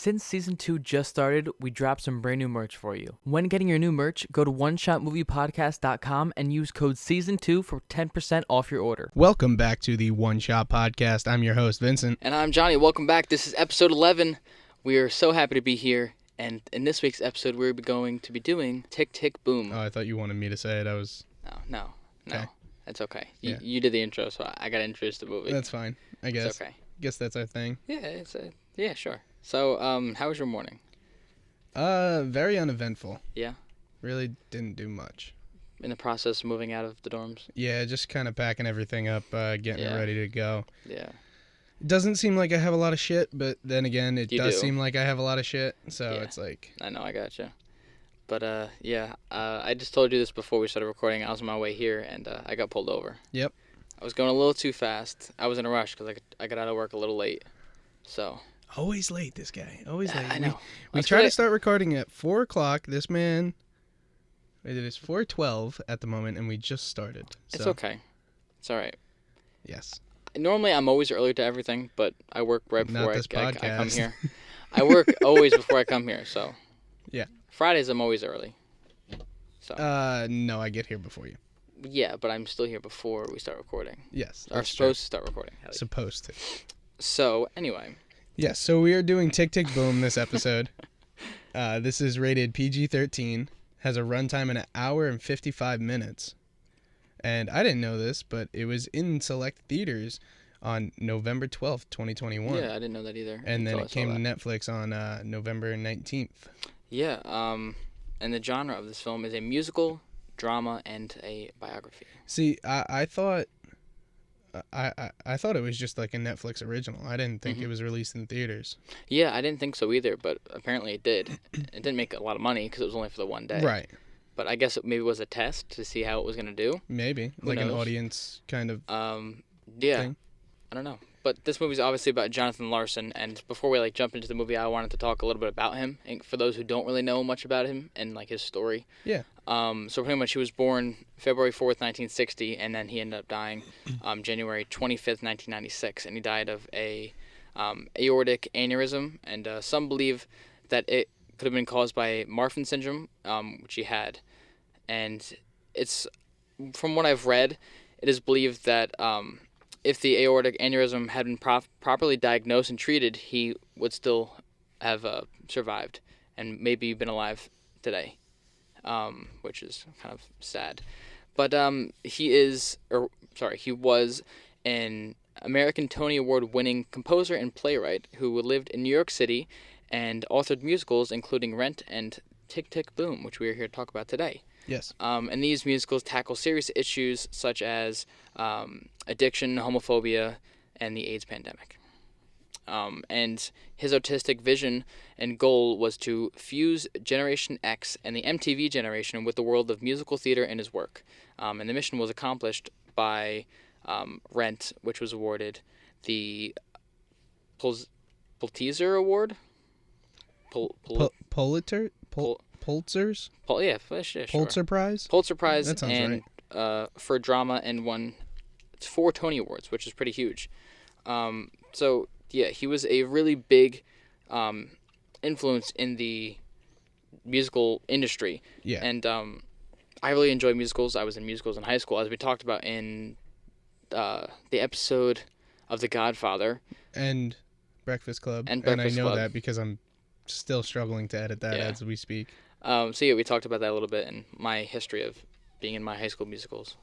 Since Season 2 just started, we dropped some brand new merch for you. When getting your new merch, go to oneshotmoviepodcast.com and use code SEASON2 for 10% off your order. Welcome back to the One Shot Podcast. I'm your host, Vincent. And I'm Johnny. Welcome back. This is episode 11. We are so happy to be here. And in this week's episode, we're going to be doing Tick, Tick, Boom. Oh, I thought you wanted me to say it. No. Okay. That's okay. Yeah. You did the intro, so I got to introduce the movie. That's fine, I guess. It's okay. Guess that's our thing. Yeah, sure. So, how was your morning? Very uneventful. Yeah? Really didn't do much. In the process of moving out of the dorms? Yeah, just kind of packing everything up, getting it ready to go. Yeah. It doesn't seem like I have a lot of shit, but then again, it does do. seem like I have a lot of shit, so Yeah. it's like... I know, I gotcha. But, I just told you this before we started recording. I was on my way here, and I got pulled over. Yep. I was going a little too fast. I was in a rush because I got out of work a little late, so... Always late, this guy. Always late. I know. We try to start recording at 4 o'clock. This man... It is 4:12 at the moment, and we just started. So. It's okay. It's all right. Yes. Normally, I'm always early to everything, but I work right before I come here. I work always before I come here, so... Yeah. Fridays, I'm always early. So. No, I get here before you. Yeah, but I'm still here before we start recording. Yes. Or supposed to start recording. Supposed to. So, anyway. Yes, so we are doing Tick, Tick, Boom this episode. This is rated PG-13, has a runtime in 1 hour and 55 minutes. And I didn't know this, but it was in select theaters on November 12th, 2021. Yeah, I didn't know that either. And then it came to Netflix on November 19th. Yeah, and the genre of this film is a musical, drama, and a biography. See, I thought it was just like a Netflix original. I didn't think it was released in theaters. Yeah, I didn't think so either, but apparently it did. It didn't make a lot of money because it was only for the one day. Right. But I guess it maybe was a test to see how it was going to do. Maybe. Like an audience kind of thing. I don't know. But this movie's obviously about Jonathan Larson, and before we jump into the movie, I wanted to talk a little bit about him, and for those who don't really know much about him and his story. Yeah. So pretty much he was born February 4th, 1960, and then he ended up dying January 25th, 1996, and he died of a aortic aneurysm, and some believe that it could have been caused by Marfan syndrome, which he had, and it's, from what I've read, it is believed that if the aortic aneurysm had been properly diagnosed and treated, he would still have survived and maybe been alive today, which is kind of sad. But he was an American Tony Award-winning composer and playwright who lived in New York City and authored musicals including Rent and Tick, Tick, Boom, which we are here to talk about today. Yes. And these musicals tackle serious issues such as addiction, homophobia, and the AIDS pandemic. And his artistic vision and goal was to fuse Generation X and the MTV generation with the world of musical theater in his work. And the mission was accomplished by Rent, which was awarded the Pulitzer Award? Pulitzers? Sure. Pulitzer Prize? Pulitzer Prize. That sounds right. For drama, and won 4 Tony Awards, which is pretty huge. So, yeah, he was a really big influence in the musical industry. Yeah. And I really enjoy musicals. I was in musicals in high school, as we talked about in the episode of The Godfather. And Breakfast Club. And Breakfast I know Club. that because I'm still struggling to edit that as we speak. So yeah, we talked about that a little bit and my history of being in my high school musicals.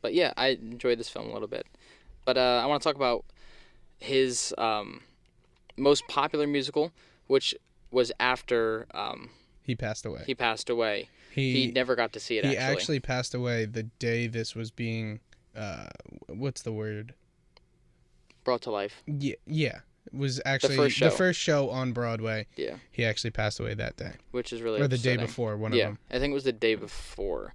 But yeah, I enjoyed this film a little bit. But I want to talk about his most popular musical, which was after he passed away. He never got to see it, He actually passed away the day this was being, what's the word? Brought to life. Yeah. It was actually the first show on Broadway. Yeah. He actually passed away that day. Which is really Or the upsetting. day before, one of them. Yeah, I think it was the day before.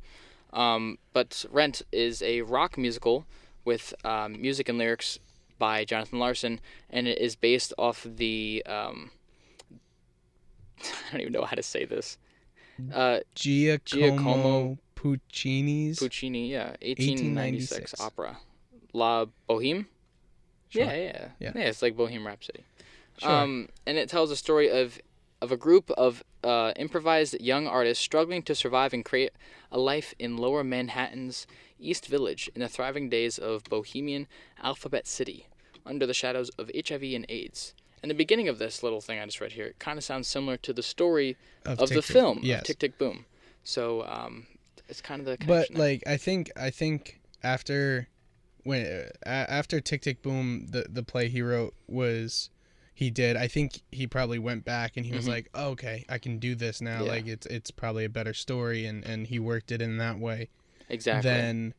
But Rent is a rock musical with music and lyrics by Jonathan Larson, and it is based off the... I don't even know how to say this. Giacomo Puccini's... Puccini, yeah. 1896 opera. La Boheme? Sure. Yeah. It's like Bohemian Rhapsody. Sure. And it tells a story of a group of improvised young artists struggling to survive and create a life in Lower Manhattan's East Village in the thriving days of bohemian Alphabet City, under the shadows of HIV and AIDS. And the beginning of this little thing I just read here, it kind of sounds similar to the story of the film, yes. of Tick, Tick, Boom. So it's kind of the But connection there. like I think after Tick Tick Boom, the play he wrote I think he probably went back and he was like, oh, okay, I can do this now. Yeah. Like it's probably a better story, and he worked it in that way. Exactly.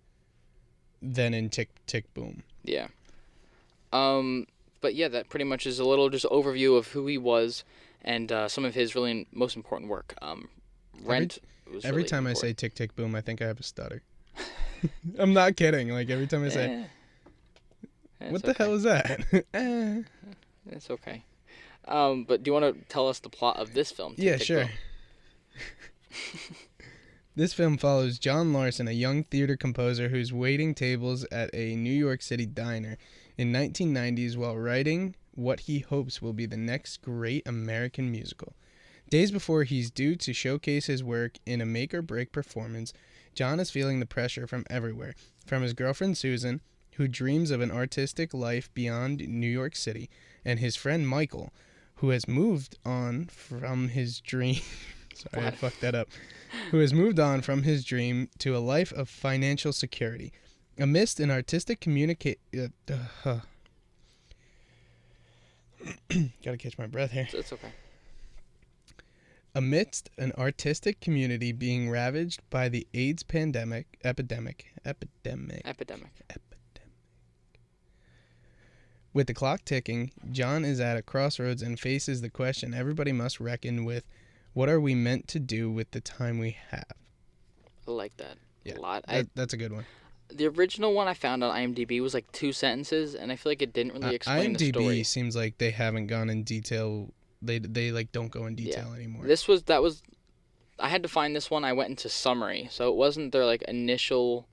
Than in Tick Tick Boom. Yeah. But yeah, that pretty much is a little just overview of who he was and some of his really most important work. Rent. Every time I say Tick Tick Boom, I think I have a stutter. I'm not kidding. Like every time I say, what the hell is that? It's okay. But do you want to tell us the plot of this film? Yeah, sure. This film follows John Larson, a young theater composer who's waiting tables at a New York City diner in 1990s while writing what he hopes will be the next great American musical. Days before he's due to showcase his work in a make-or-break performance, John is feeling the pressure from everywhere, from his girlfriend Susan, who dreams of an artistic life beyond New York City, and his friend Michael, who has moved on from his dream. Sorry, I fucked that up. Who has moved on from his dream to a life of financial security. Amidst an artistic Gotta catch my breath here. It's okay. Amidst an artistic community being ravaged by the AIDS epidemic. With the clock ticking, John is at a crossroads and faces the question everybody must reckon with: what are we meant to do with the time we have? I like that a lot. That's a good one. The original one I found on IMDb was like 2 sentences, and I feel like it didn't really explain the story. IMDb seems like they haven't gone in detail. They like don't go in detail anymore. I had to find this one. I went into summary, so it wasn't their like initial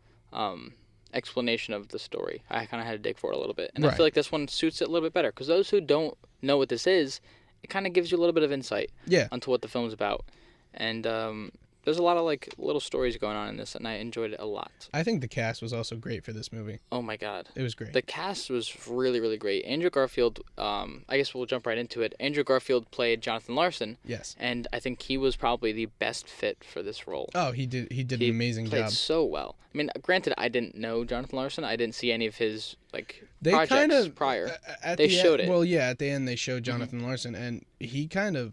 explanation of the story. I kind of had to dig for it a little bit, and I feel like this one suits it a little bit better because those who don't know what this is, it kind of gives you a little bit of insight onto what the film's about, and there's a lot of like little stories going on in this, and I enjoyed it a lot. I think the cast was also great for this movie. Oh my god, it was great. The cast was really, really great. Andrew Garfield, I guess we'll jump right into it. Andrew Garfield played Jonathan Larson. Yes. And I think he was probably the best fit for this role. Oh, he did an amazing job. He played so well. I mean, granted, I didn't know Jonathan Larson. I didn't see any of his projects prior. They showed it. Well, yeah, at the end they showed Jonathan Larson, and he kind of,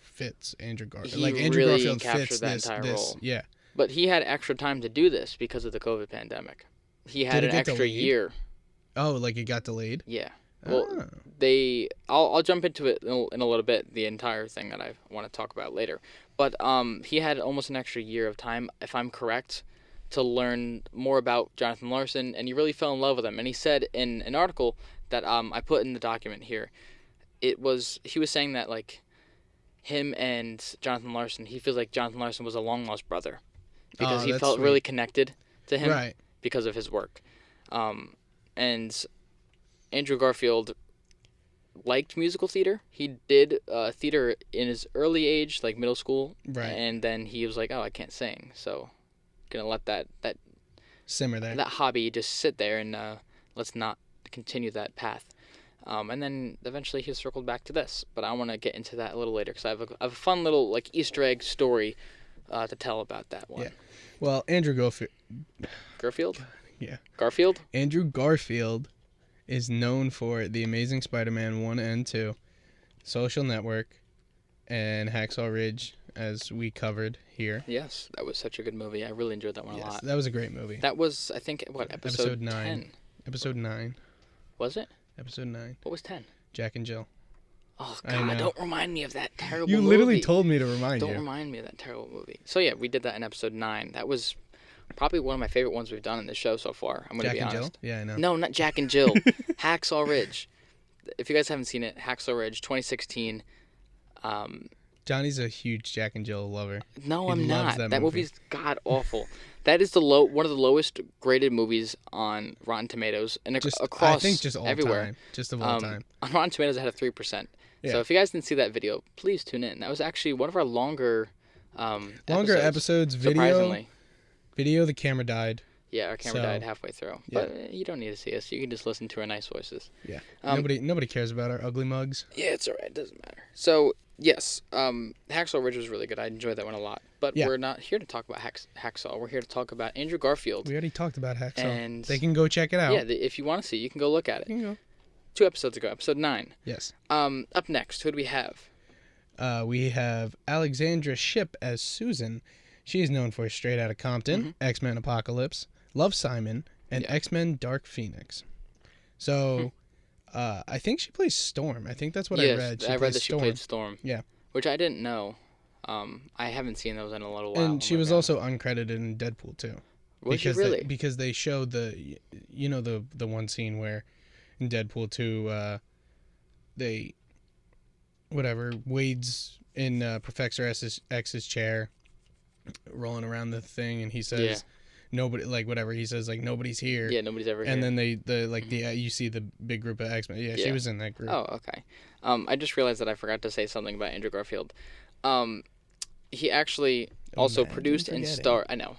fits Andrew Garfield. Like Andrew really Garfield captured fits that entire role. Yeah. But he had extra time to do this because of the COVID pandemic. He had an extra year. Oh, like it got delayed? Yeah. Well, I'll jump into it in a little bit, the entire thing that I want to talk about later. But he had almost an extra year of time, if I'm correct, to learn more about Jonathan Larson, and he really fell in love with him. And he said in an article that I put in the document here, he was saying that like him and Jonathan Larson, he feels like Jonathan Larson was a long lost brother because he felt really connected to him because of his work. And Andrew Garfield liked musical theater. He did theater in his early age, like middle school, and then he was like, "Oh, I can't sing, so gonna let that simmer there, that hobby just sit there, and let's not continue that path." And then eventually he circled back to this, but I want to get into that a little later because I have a fun little like Easter egg story to tell about that one. Yeah. Well, Andrew Garfield. Yeah. Garfield. Andrew Garfield is known for The Amazing Spider-Man 1 and 2, Social Network, and Hacksaw Ridge, as we covered here. Yes, that was such a good movie. I really enjoyed that one a lot. That was a great movie. That was, I think, episode 9. 10? Episode 9. Was it? Episode 9. What was 10? Jack and Jill. Oh, God, don't remind me of that terrible movie. You literally told me to remind you. Don't remind me of that terrible movie. So, yeah, we did that in episode 9. That was probably one of my favorite ones we've done in this show so far. I'm going to be honest. Jack and Jill? Yeah, I know. No, not Jack and Jill. Hacksaw Ridge. If you guys haven't seen it, Hacksaw Ridge, 2016. Johnny's a huge Jack and Jill lover. No, He I'm loves not. that movie. Movie's god awful. That is one of the lowest graded movies on Rotten Tomatoes and across I think just all everywhere. time. Just of all time. On Rotten Tomatoes, it had a 3%. Yeah. So if you guys didn't see that video, please tune in. That was actually one of our longer episodes. Surprisingly. Video. The camera died. Yeah, our camera died halfway through. Yeah. But you don't need to see us. You can just listen to our nice voices. Yeah. Nobody cares about our ugly mugs. Yeah, it's alright. It doesn't matter. So, yes, Hacksaw Ridge was really good. I enjoyed that one a lot. But we're not here to talk about Hacksaw. We're here to talk about Andrew Garfield. We already talked about Hacksaw. And they can go check it out. Yeah, if you want to see, you can go look at it. You can go. 2 episodes ago, episode 9. Yes. Up next, who do we have? We have Alexandra Shipp as Susan. She is known for Straight Outta Compton, X-Men Apocalypse, Love, Simon, and X-Men Dark Phoenix. So, I think she plays Storm. I think that's what I read. I read that she played Storm. Yeah. Which I didn't know. I haven't seen those in a little while. And she was also uncredited in Deadpool too. Was she really? Because they showed the one scene where in Deadpool 2 Wade's in Professor X's chair rolling around the thing, and he says nobody, he says nobody's here. Yeah, nobody's ever here. And then you see the big group of X-Men. Yeah, she was in that group. Oh, okay. I just realized that I forgot to say something about Andrew Garfield. He actually also produced and starred. I know.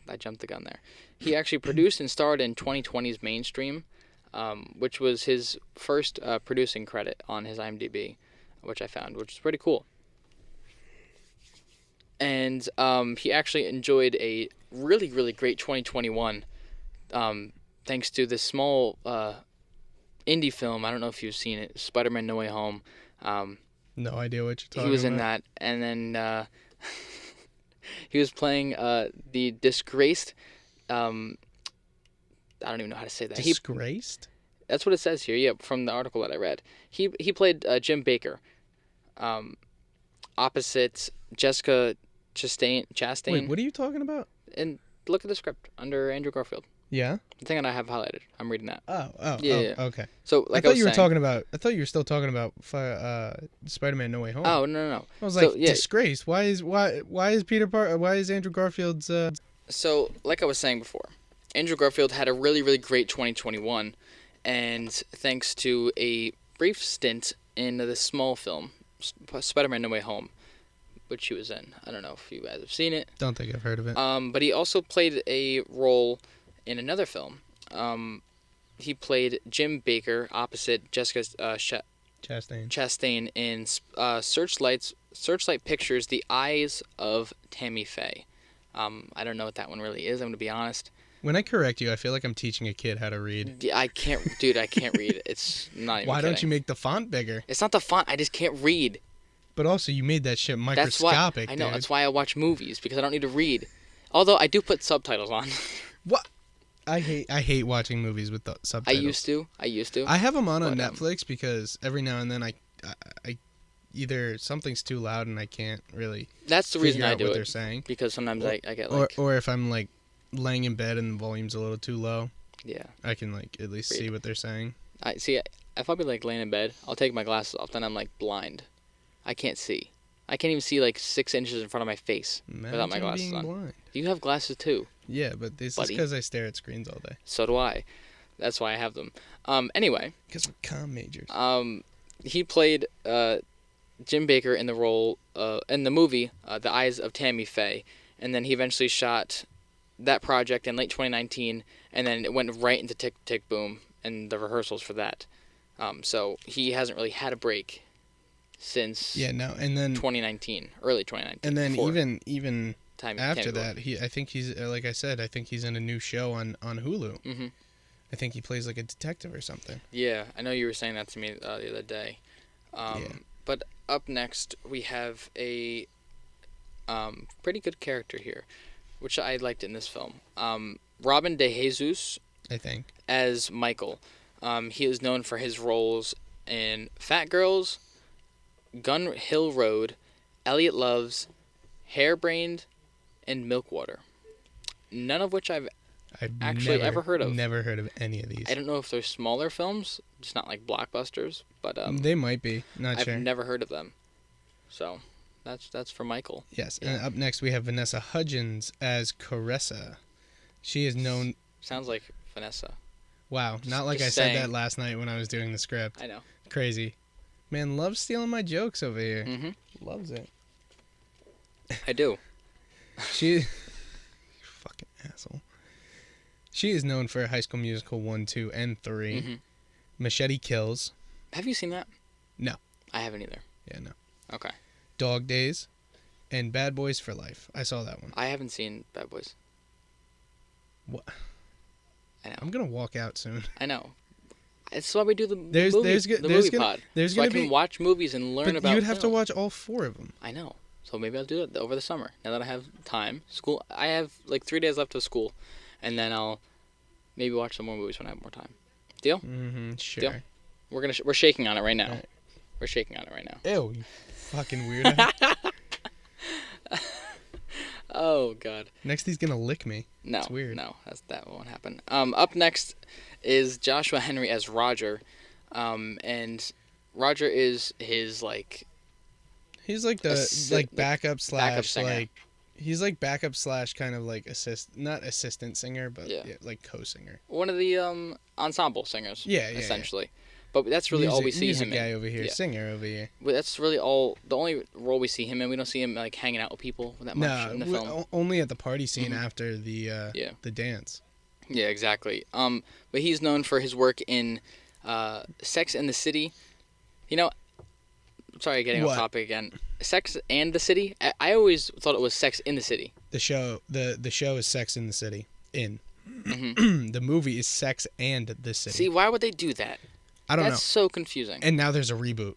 I jumped the gun there. He actually produced and starred in 2020's Mainstream, which was his first producing credit on his IMDb, which I found, which is pretty cool. And he actually enjoyed a really, really great 2021, thanks to this small indie film. I don't know if you've seen it, Spider-Man No Way Home. No idea what you're talking about. He was in that, and then he was playing the disgraced. I don't even know how to say that. Disgraced? That's what it says here. Yeah, from the article that I read. He played Jim Baker, opposite Jessica Chastain. Wait, what are you talking about? And look at the script under Andrew Garfield. Yeah. The thing that I have highlighted. I'm reading that. Yeah. Okay. So I thought you were still talking about Spider-Man No Way Home. Oh no. I was like, disgraced. Why is Andrew Garfield's So, like I was saying before, Andrew Garfield had a really, really great 2021, and thanks to a brief stint in the small film, Spider-Man No Way Home, which he was in. I don't know if you guys have seen it. Don't think I've heard of it. But he also played a role in another film. He played Jim Baker opposite Jessica Chastain in Searchlight Pictures' The Eyes of Tammy Faye. I don't know what that one really is, I'm going to be honest. When I correct you, I feel like I'm teaching a kid how to read. I can't read. It's not even Why kidding. don't you make the font bigger? It's not the font, I just can't read. But also, you made that shit microscopic, I know, dude. that's why I watch movies, because I don't need to read. Although, I do put subtitles on. What? I hate watching movies with the subtitles. I used to. I have them on Netflix because every now and then I either something's too loud and I can't really That's the reason I do what it. they're saying. Because sometimes I get or if I'm laying in bed and the volume's a little too low. Yeah. I can at least see what they're saying. I see. If I'll be laying in bed, I'll take my glasses off. Then I'm blind. I can't see. I can't even see 6 inches in front of my face without my glasses on. Blind. You have glasses too. Yeah, but this is because I stare at screens all day. So do I. That's why I have them. Anyway. Because we're comm majors. He played Jim Baker in the role in the movie The Eyes of Tammy Faye, and then he eventually shot that project in late 2019, and then it went right into Tick Tick Boom and the rehearsals for that. So he hasn't really had a break since and then 2019, early 2019. And then even after that, Boom. I think he's like I said, I think he's in a new show on Hulu. Mm-hmm. I think he plays a detective or something. Yeah, I know you were saying that to me the other day. But up next, we have a pretty good character here, which I liked in this film. Robin De Jesus, I think, as Michael. He is known for his roles in Fat Girls, Gun Hill Road, Elliot Loves, Hairbrained, and Milkwater. None of which I've actually ever heard of. Never heard of any of these. I don't know if they're smaller films, just not blockbusters, but they might be. Not sure. I've never heard of them. So That's for Michael. Yes, and up next we have Vanessa Hudgens as Karessa. She is known... Sounds like Vanessa. Wow, not like I said that last night when I was doing the script. I know. Crazy. Man loves stealing my jokes over here. Mm-hmm. Loves it. I do. She... fucking asshole. She is known for High School Musical 1, 2, and 3. Mm-hmm. Machete Kills. Have you seen that? No. I haven't either. Yeah, no. Okay. Dog Days. And Bad Boys for Life. I saw that one. I haven't seen Bad Boys. What? I know. I'm going to walk out soon. I know. It's why we do the movie pod. There's so I gonna can watch movies and learn about you'd have film. to watch all 4 of them. I know. So maybe I'll do it over the summer. Now that I have time. School. I have like 3 days left of school. And then I'll maybe watch some more movies when I have more time. Deal? Mm-hmm, sure. Deal? We're shaking on it right now. Right. We're shaking on it right now. Ew, you fucking weirdo. Oh, God. Next he's going to lick me. No. It's weird. No, that won't happen. Up next is Joshua Henry as Roger. And Roger is his, like... He's like the backup slash singer. like he's like backup slash kind of like not assistant singer, but like co-singer. One of the ensemble singers. Yeah, essentially. Yeah. But that's really all we see him in. Music guy over here, singer over here. But that's really all. The only role we see him in. We don't see him like hanging out with people that much in the film. Only at the party scene after the dance. Yeah, exactly. But he's known for his work in Sex and the City. You know, sorry, getting off topic again. Sex and the City. I always thought it was Sex in the City. The show is Sex in the City. Mm-hmm. The movie is Sex and the City. See, why would they do that? I don't know. That's so confusing. And now there's a reboot.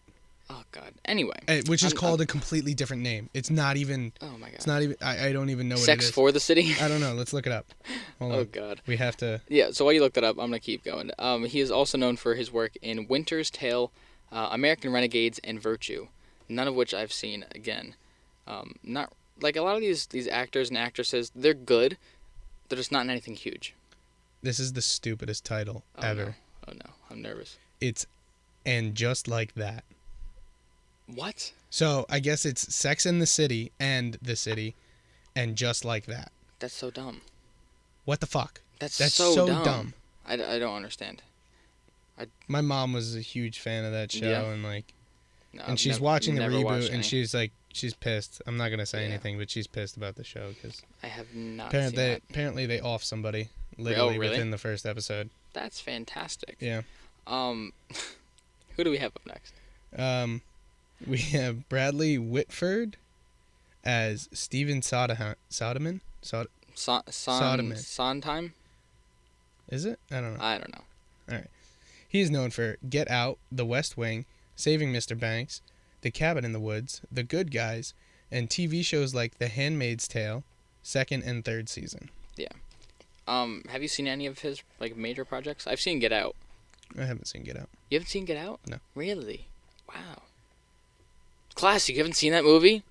Oh, God. Anyway. Which is called a completely different name. It's not even... Oh, my God. It's not even... I don't even know what Sex it is. for the City? I don't know. Let's look it up. Hold on. Oh, God. We have to... Yeah, so while you look that up, I'm going to keep going. He is also known for his work in Winter's Tale, American Renegades, and Virtue, none of which I've seen again. Not like a lot of these actors and actresses, they're good. They're just not in anything huge. This is the stupidest title ever. No. Oh, no. I'm nervous. It's... And Just Like That. What? So I guess it's Sex in the City and the City and Just Like That. That's so dumb. What the fuck? That's so dumb. I don't understand. My mom was a huge fan of that show and like... No, and she's watching the reboot and any. she's like... She's pissed. I'm not going to say anything, but she's pissed about the show because... I have not seen that. Apparently they off somebody literally within the first episode. That's fantastic. Yeah. Who do we have up next? We have Bradley Whitford as Stephen Sondheim. Sondheim? Sondheim? Is it? I don't know. I don't know. All right. He is known for Get Out, The West Wing, Saving Mr. Banks, The Cabin in the Woods, The Good Guys, and TV shows like The Handmaid's Tale, 2nd and 3rd season. Yeah. Have you seen any of his like major projects? I've seen Get Out. I haven't seen Get Out. You haven't seen Get Out? No. Really? Wow. Classic. You haven't seen that movie?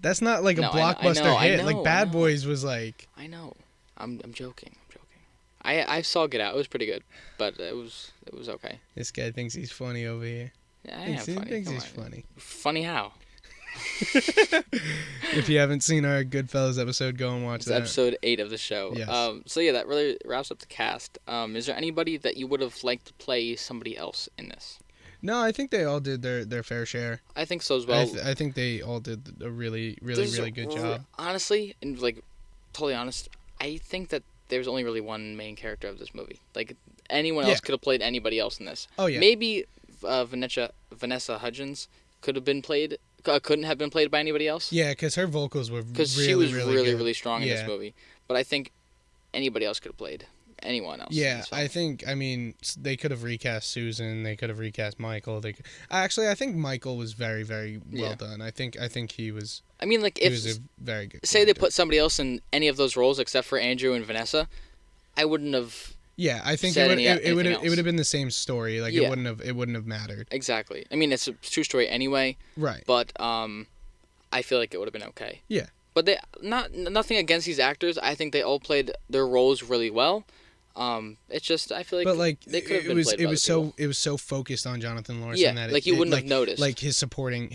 That's not like a blockbuster hit. I know, like Bad Boys was like... I know. I'm joking. I saw Get Out. It was pretty good, but it was okay. This guy thinks he's funny over here. Yeah, I am funny. He thinks he's funny. Funny how? If you haven't seen our Goodfellas episode, go and watch that. Episode 8 of the show. Yes. So yeah, that really wraps up the cast. Is there anybody that you would have liked to play somebody else in this? No, I think they all did their fair share. I think so as well. I think they all did a really good job. Honestly, and like totally honest, I think that there's only really one main character of this movie. Like anyone else could have played anybody else in this. Oh yeah. Maybe Vanessa Hudgens couldn't have been played by anybody else. Yeah, because her vocals were she was really really strong in this movie. But I think anybody else could have played anyone else. Yeah, I mean, they could have recast Susan. They could have recast Michael. I think Michael was very, very well done. I think he was. I mean, like, he was a very good. Say they put somebody else in any of those roles except for Andrew and Vanessa, I wouldn't have. Yeah, I think it would have been the same story. Like it wouldn't have mattered. Exactly. I mean, it's a true story anyway. Right. But I feel like it would have been okay. Yeah. But nothing against these actors. I think they all played their roles really well. It's just I feel like, But like they could have been it was played it by was other so people. it was so focused on Jonathan Larson Yeah, that like you wouldn't have noticed. like his supporting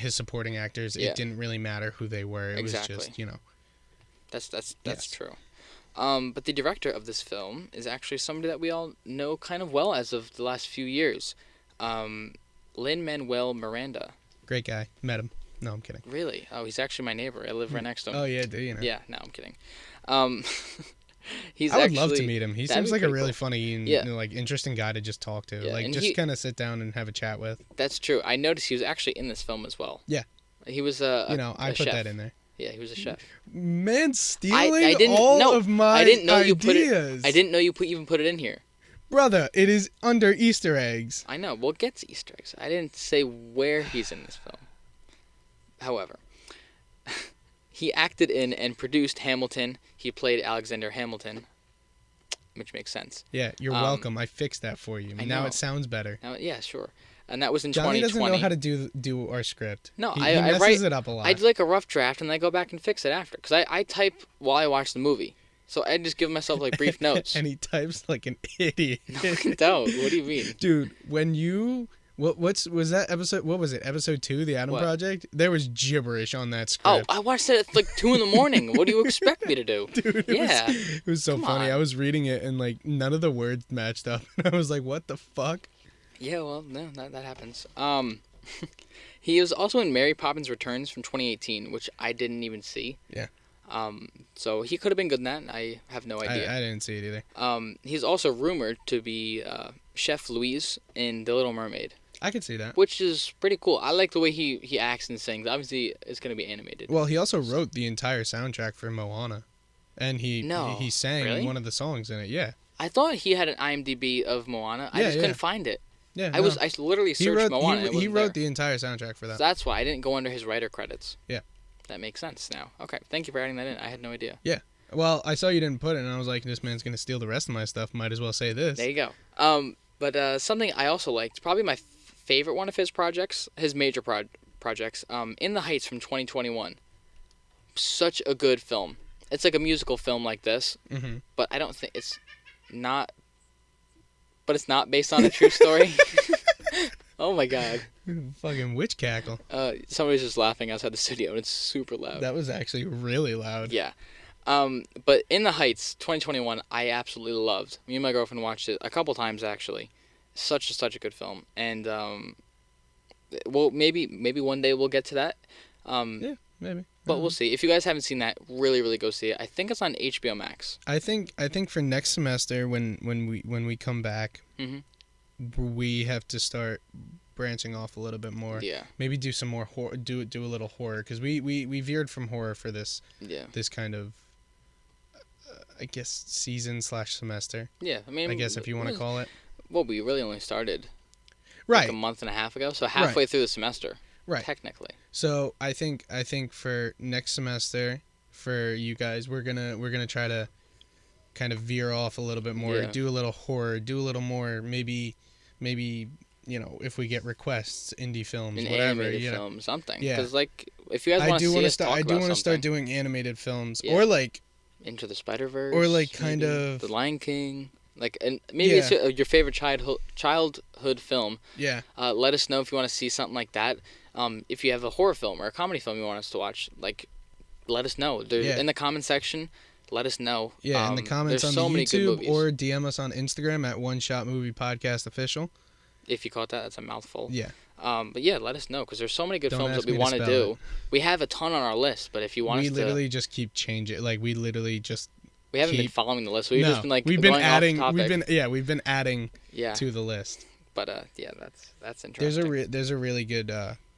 actors. Yeah. It didn't really matter who they were. It Exactly. was just That's Yes. true. But the director of this film is actually somebody that we all know kind of well as of the last few years. Lin-Manuel Miranda. Great guy. Met him. No, I'm kidding. Really? Oh, he's actually my neighbor. I live right next to him. Oh yeah, do you know? Yeah, no, I'm kidding. Um, he's I would actually, love to meet him. He that'd seems be like a pretty really cool. funny and Yeah. like interesting guy to just talk to. Yeah, Like and just he- kind of sit down and have a chat with. That's true. I noticed he was actually in this film as well. Yeah. He was I a put chef. that in there. Yeah, he was a chef. Man, stealing didn't all know. of my I didn't know you put it. ideas. I didn't know you even put it in here. Brother, it is under Easter eggs. I know. Well, it gets Easter eggs. I didn't say where he's in this film. However, he acted in and produced Hamilton. He played Alexander Hamilton, which makes sense. Yeah, you're welcome. I fixed that for you. I Now know. it sounds better. Now, yeah, sure. And that was in Johnny 2020. doesn't know how to do our script. No, he I messes write it up a lot. I do like a rough draft and I go back and fix it after. Because I type while I watch the movie. So I just give myself like brief notes. And he types like an idiot. No, I don't. What do you mean? Dude, when you was that episode? What was it? Episode 2, The Adam What? Project. There was gibberish on that Oh, script. I watched it at like 2 in the morning. What do you expect me to do? Dude, it was so Come funny. on. I was reading it and like none of the words matched up. I was like, what the fuck? Yeah, well, no, that happens. He was also in Mary Poppins Returns from 2018, which I didn't even see. Yeah. So he could have been good in that. I have no idea. I didn't see it either. He's also rumored to be Chef Louise in The Little Mermaid, I could see that. which is pretty cool. I like the way he acts and sings. Obviously, it's going to be animated. Well, he also wrote the entire soundtrack for Moana, and he sang really? one of the songs in it. Yeah. I thought he had an IMDb of Moana. I Yeah, just yeah. couldn't find it. Yeah. I literally He searched wrote Moana. he wrote the entire soundtrack for that. So that's why I didn't go under his writer credits. Yeah. That makes sense now. Okay, thank you for adding that in. I had no idea. Well, I saw you didn't put it, and I was like, this man's gonna steal the rest of my stuff. Might as well say this. There you go. But something I also liked, probably my favorite one of his projects, his major projects, In the Heights from 2021. Such a good film. It's like a musical film like this, Mm-hmm. but I don't think it's not. But it's not based on a true story. Oh my god. Fucking witch cackle. Somebody's just laughing outside the studio, and it's super loud. That was actually really loud. Yeah. But In the Heights, 2021, I absolutely loved. Me and my girlfriend watched it a couple times, actually. Such a good film. And, well, maybe one day we'll get to that. Yeah, maybe. But we'll see. If you guys haven't seen that, really, really go see it. I think it's on HBO Max. I think for next semester when we come back, Mhm. we have to start branching off a little bit more. Yeah. Maybe do some more horror. Do a little horror because we veered from horror for this Yeah. kind of I guess season/semester. Yeah. I mean, I guess if you want to call it. Well, we really only started Right. like a month and a half ago, so halfway through the semester. Right. Technically. So I think for next semester, for you guys, we're gonna try to kind of veer off a little bit more, Yeah. do a little horror, do a little more maybe if we get requests, indie films, An whatever, animated film, something. Yeah. Because like, if you guys I want to do see want to us start. talk I do about want to start something, doing animated films, Yeah. or like Into the Spider-Verse, or like kind maybe, of- The Lion King, like, and maybe it's your favorite childhood film. yeah, Let us know if you want to see something like that. If you have a horror film or a comedy film you want us to watch, like, let us know. Yeah. In the comment section. Let us know. yeah. In the comments there's on so the many good YouTube, movies. or DM us on Instagram at One Shot Movie Podcast Official. If you call it that, that's a mouthful. Yeah. But yeah, let us know because there's so many good Don't films ask that we me to want to spell do. We have a ton on our list, but if you want We us literally just keep changing. Like we literally just. we haven't been keep- following the list. We've just been like we've been going adding. off topic. We've been adding Yeah. to the list. But yeah, that's interesting. There's a really good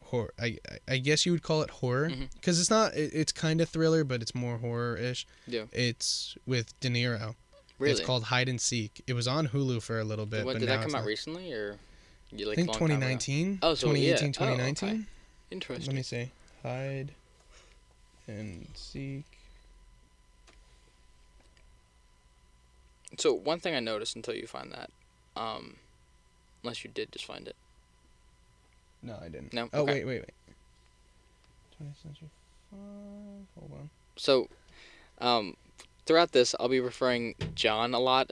horror. I guess you would call it horror Mhm. because it's not. It's kind of thriller, but it's more horror-ish. Yeah. It's with De Niro. Really? It's called Hide and Seek. It was on Hulu for a little bit. When but did now that come it's out not. recently, or you like I think a long time ago? 2019. Oh, so yeah. 2018, Oh, okay. 2019. Interesting. Let me see. Hide and Seek. So one thing I noticed until you find that, unless you did just find it. No, I didn't. No? Oh, Okay. wait. 20th Century 5. Hold on. So, throughout this, I'll be referring John a lot,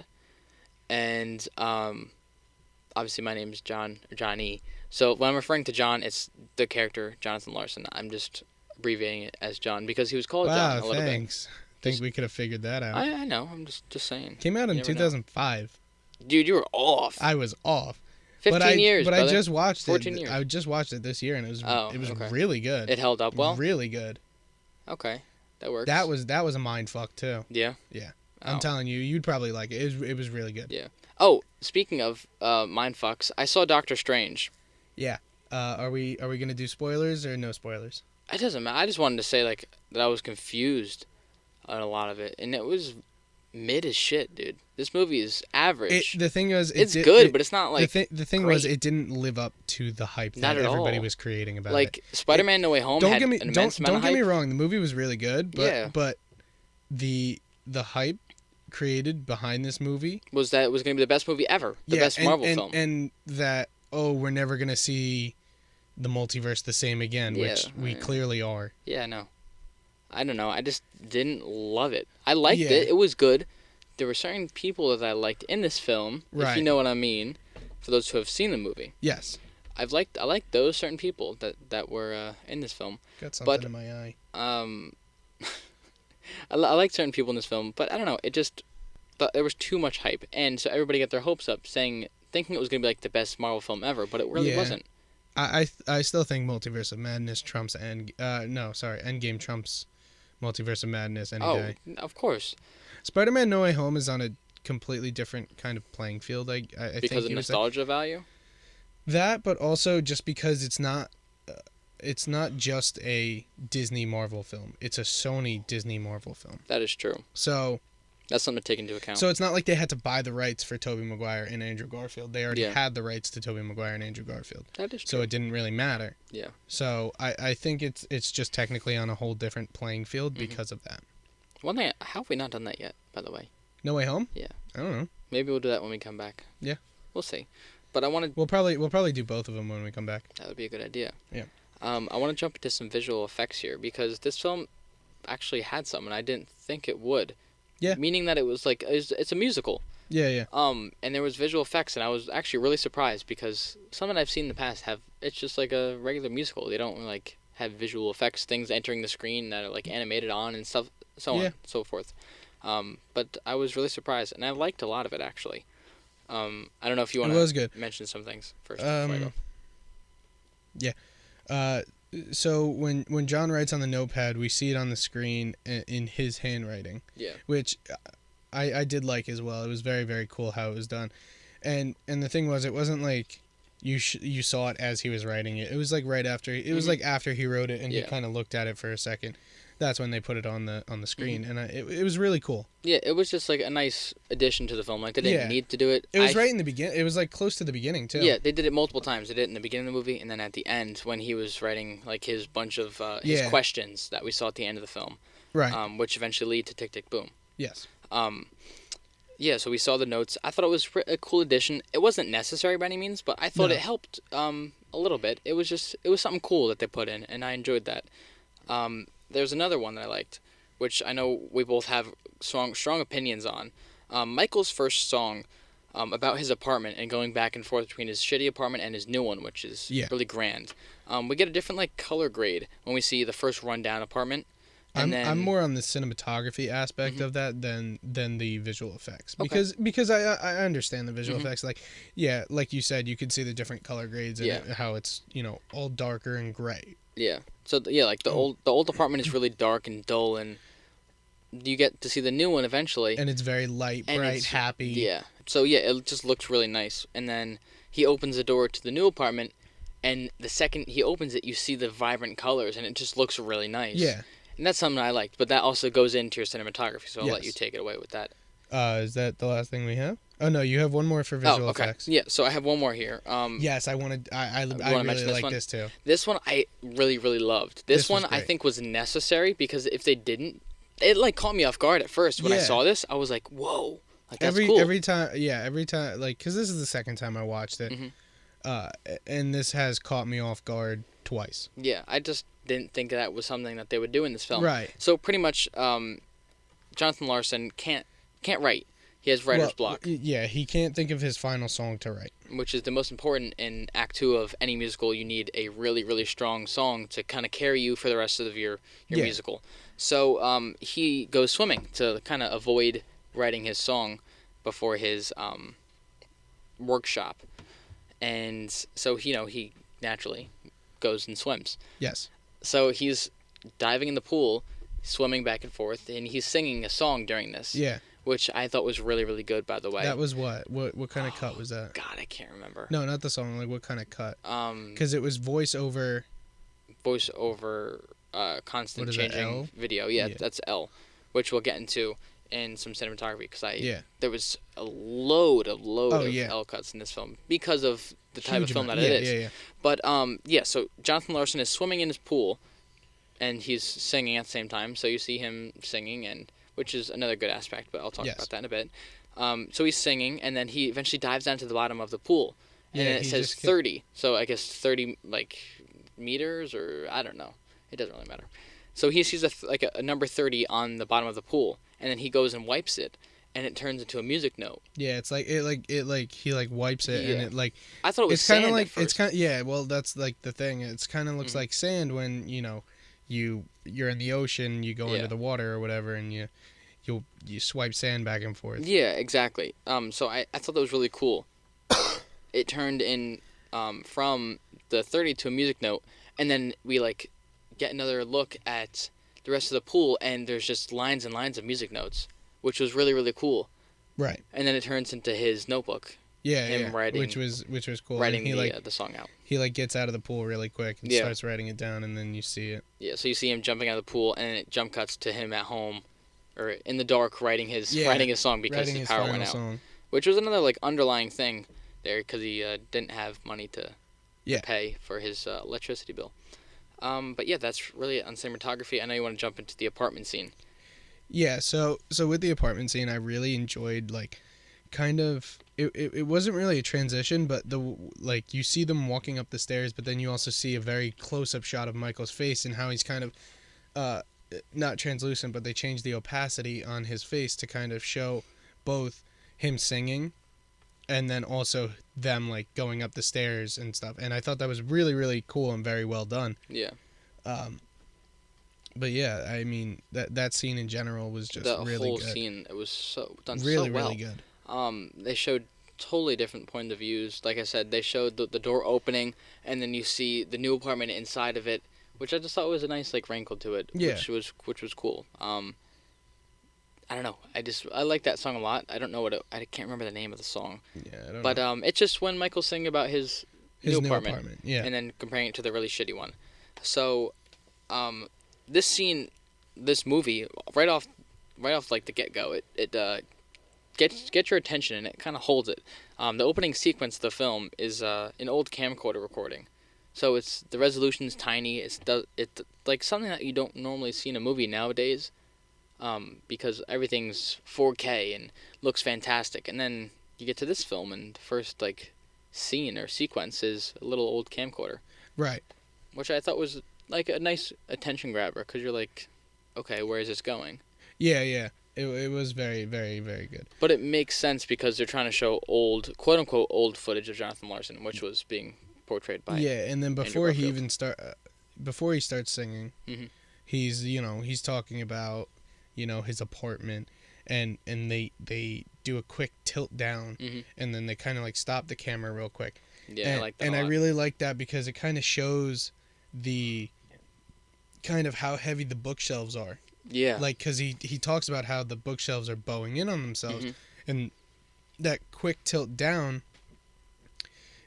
and obviously my name is Jonny. So when I'm referring to John, it's the character Jonathan Larson. I'm just abbreviating it as John because he was called John a little thanks. bit. Think we could have figured that out. I know. I'm just saying. Came out in 2005. Dude, you were off. I was off. 15 years, but brother. I just watched 14 it. years. I just watched it this year, and it was okay. really good. It held up well? Really good. Okay. That works. That was a mind fuck too. Yeah? Yeah. I'm telling you, you'd probably like it. It was really good. Yeah. Oh, speaking of mind fucks, I saw Doctor Strange. Yeah. Are we gonna do spoilers or no spoilers? It doesn't matter. I just wanted to say that I was confused on a lot of it, and it was mid as shit, dude. This movie is average. The thing was, it's good, but it's not like the thing great. was it didn't live up to the hype Not that at everybody all. was creating about it. Like Spider-Man: No Way Home had an immense amount of hype. Don't get me wrong. The movie was really good, but Yeah. but the hype created behind this movie was that it was going to be the best movie ever, the best Marvel film, and that we're never gonna see the multiverse the same again, which we clearly are. Yeah, no. I don't know. I just didn't love it. I liked Yeah. it. It was good. There were certain people that I liked in this film, if Right. you know what I mean, for those who have seen the movie. Yes. I liked those certain people that were in this film. Got something in my eye. I like certain people in this film, but I don't know. It just there was too much hype, and so everybody got their hopes up, thinking it was gonna be like the best Marvel film ever, but it really wasn't. I still think Multiverse of Madness trumps Endgame trumps Multiverse of Madness any day. Oh, of course. Spider-Man: No Way Home is on a completely different kind of playing field. I Because think of nostalgia value. That, but also just because it's not just a Disney Marvel film. It's a Sony Disney Marvel film. That is true. So that's something to take into account. So it's not like they had to buy the rights for Tobey Maguire and Andrew Garfield. They already had the rights to Tobey Maguire and Andrew Garfield. That is true. So it didn't really matter. Yeah. So I think it's just technically on a whole different playing field because of that. One thing, how have we not done that yet, by the way? No Way Home? Yeah. I don't know. Maybe we'll do that when we come back. Yeah. We'll see. But I want to... We'll probably do both of them when we come back. That would be a good idea. Yeah. I want to jump into some visual effects here because this film actually had some, and I didn't think it would. Yeah. Meaning that it was like it's a musical. Yeah. And there was visual effects, and I was actually really surprised because some that I've seen in the past it's just like a regular musical. They don't like have visual effects, things entering the screen that are like animated on and stuff, so on and so forth. But I was really surprised, and I liked a lot of it actually. I don't know if you want to mention some things first before I go. Yeah. So when John writes on the notepad, we see it on the screen in his handwriting. Yeah. Which I did like as well. It was very, very cool how it was done. And the thing was, it wasn't like you saw it as he was writing it. It was like right after. It was like after he wrote it and he kind of looked at it for a second. That's when they put it on the screen, and it was really cool. Yeah, it was just like a nice addition to the film. Like they didn't need to do it. It was right in the beginning. It was like close to the beginning too. Yeah, they did it multiple times. They did it in the beginning of the movie, and then at the end when he was writing like his bunch of his questions that we saw at the end of the film. Right. Which eventually lead to Tick Tick Boom. Yes. Yeah, so we saw the notes. I thought it was a cool addition. It wasn't necessary by any means, but I thought it helped a little bit. It was something cool that they put in, and I enjoyed that. There's another one that I liked, which I know we both have strong opinions on. Michael's first song about his apartment and going back and forth between his shitty apartment and his new one, which is really grand. We get a different like color grade when we see the first rundown apartment. And I'm more on the cinematography aspect of that than the visual effects because I understand the visual effects, like you said, you could see the different color grades and how it's all darker and gray. Yeah. So like the old apartment is really dark and dull, and you get to see the new one eventually. And it's very light, bright, happy. Yeah. So it just looks really nice. And then he opens the door to the new apartment, and the second he opens it, you see the vibrant colors, and it just looks really nice. Yeah. And that's something I liked, but that also goes into your cinematography, so I'll let you take it away with that. Is that the last thing we have? Oh no, you have one more for visual effects. Yeah, so I have one more here. Yes, I wanted. I really like this too. This one I really, really loved. This one I think was necessary because if they didn't, it like caught me off guard at first when I saw this. I was like, whoa, like that's cool. Every time, like because this is the second time I watched it, and this has caught me off guard twice. Yeah, I just didn't think that was something that they would do in this film. Right. So pretty much, Jonathan Larson can't write. He has writer's block. Yeah, he can't think of his final song to write. Which is the most important in Act 2 of any musical. You need a really, really strong song to kind of carry you for the rest of your musical. So he goes swimming to kind of avoid writing his song before his workshop. And so, he naturally goes and swims. Yes. So he's diving in the pool, swimming back and forth, and he's singing a song during this. Yeah. Which I thought was really, really good, by the way. That was what? What kind of cut was that? God, I can't remember. No, not the song. Like, what kind of cut? Because it was voiceover. Constant What is changing that, L? video. Yeah, that's L, which we'll get into in some cinematography. Because there was a load of L cuts in this film because of the type of film that it is. Yeah. But so Jonathan Larson is swimming in his pool, and he's singing at the same time. So you see him singing, which is another good aspect, but I'll talk about that in a bit. So he's singing, and then he eventually dives down to the bottom of the pool, and then it says 30. So I guess 30 meters, or I don't know. It doesn't really matter. So he sees a number 30 on the bottom of the pool, and then he goes and wipes it, and it turns into a music note. Yeah, it's he wipes it, and it I thought it was sand at first. It's kind of well, that's the thing. It's kind of looks like sand when you're in the ocean, you go into the water or whatever, and you swipe sand back and forth. Yeah, exactly. So I thought that was really cool. It turned in from the 30 to a music note, and then we get another look at the rest of the pool, and there's just lines and lines of music notes, which was really, really cool. Right. And then it turns into his notebook. Him writing, which was cool. Writing the song out. He gets out of the pool really quick and starts writing it down, and then you see it. Yeah, so you see him jumping out of the pool, and it jump cuts to him at home, or in the dark, writing his song because his power went out. Which was another underlying thing there, because he didn't have money to pay for his electricity bill. But yeah, that's really it on cinematography. I know you want to jump into the apartment scene. Yeah, so with the apartment scene, I really enjoyed it wasn't really a transition, but you see them walking up the stairs, but then you also see a very close-up shot of Michael's face and how he's kind of not translucent, but they changed the opacity on his face to kind of show both him singing and then also them going up the stairs and stuff. And I thought that was really, really cool and very well done. Yeah. But yeah, I mean that scene in general was just really good. The whole scene, it was done really, so well. Really good. They showed totally different point of views. Like I said, they showed the door opening, and then you see the new apartment inside of it, which I just thought was a nice wrinkle to it, which was cool. I don't know. I like that song a lot. I don't know I can't remember the name of the song. Yeah, I don't know. But it's just when Michael's singing about his new apartment, and then comparing it to the really shitty one. So, this scene, this movie, right off the get-go, it gets your attention, and it kind of holds it. The opening sequence of the film is an old camcorder recording. So the resolution's tiny. It's something that you don't normally see in a movie nowadays, because everything's 4K and looks fantastic. And then you get to this film, and the first scene or sequence is a little old camcorder. Right. Which I thought was a nice attention grabber, because you're okay, where is this going? Yeah. It was very, very, very good. But it makes sense because they're trying to show old, quote unquote, old footage of Jonathan Larson, which was being portrayed by. Yeah, and then before he even before he starts singing, mm-hmm. he's talking about his apartment, and they do a quick tilt down, mm-hmm. and then they kind of stop the camera real quick. Yeah, I like that. And I really like that because it kind of shows the kind of how heavy the bookshelves are. Yeah. Because he talks about how the bookshelves are bowing in on themselves, mm-hmm. and that quick tilt down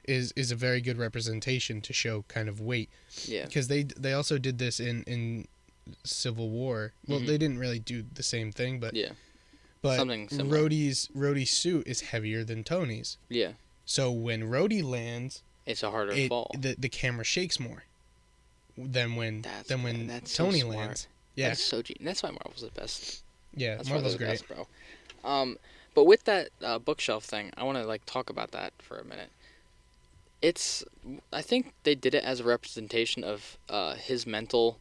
is a very good representation to show kind of weight. Yeah. Because they also did this in Civil War. Well, mm-hmm. they didn't really do the same thing, but yeah. But something similar. Rhodey's suit is heavier than Tony's. Yeah. So when Rhodey lands, it's a harder fall. The camera shakes more than when that's Tony so lands. Yeah. That's so genius. That's why Marvel's the best. Yeah, that's Marvel's great. Best, bro. But with that bookshelf thing, I want to talk about that for a minute. I think they did it as a representation of his mental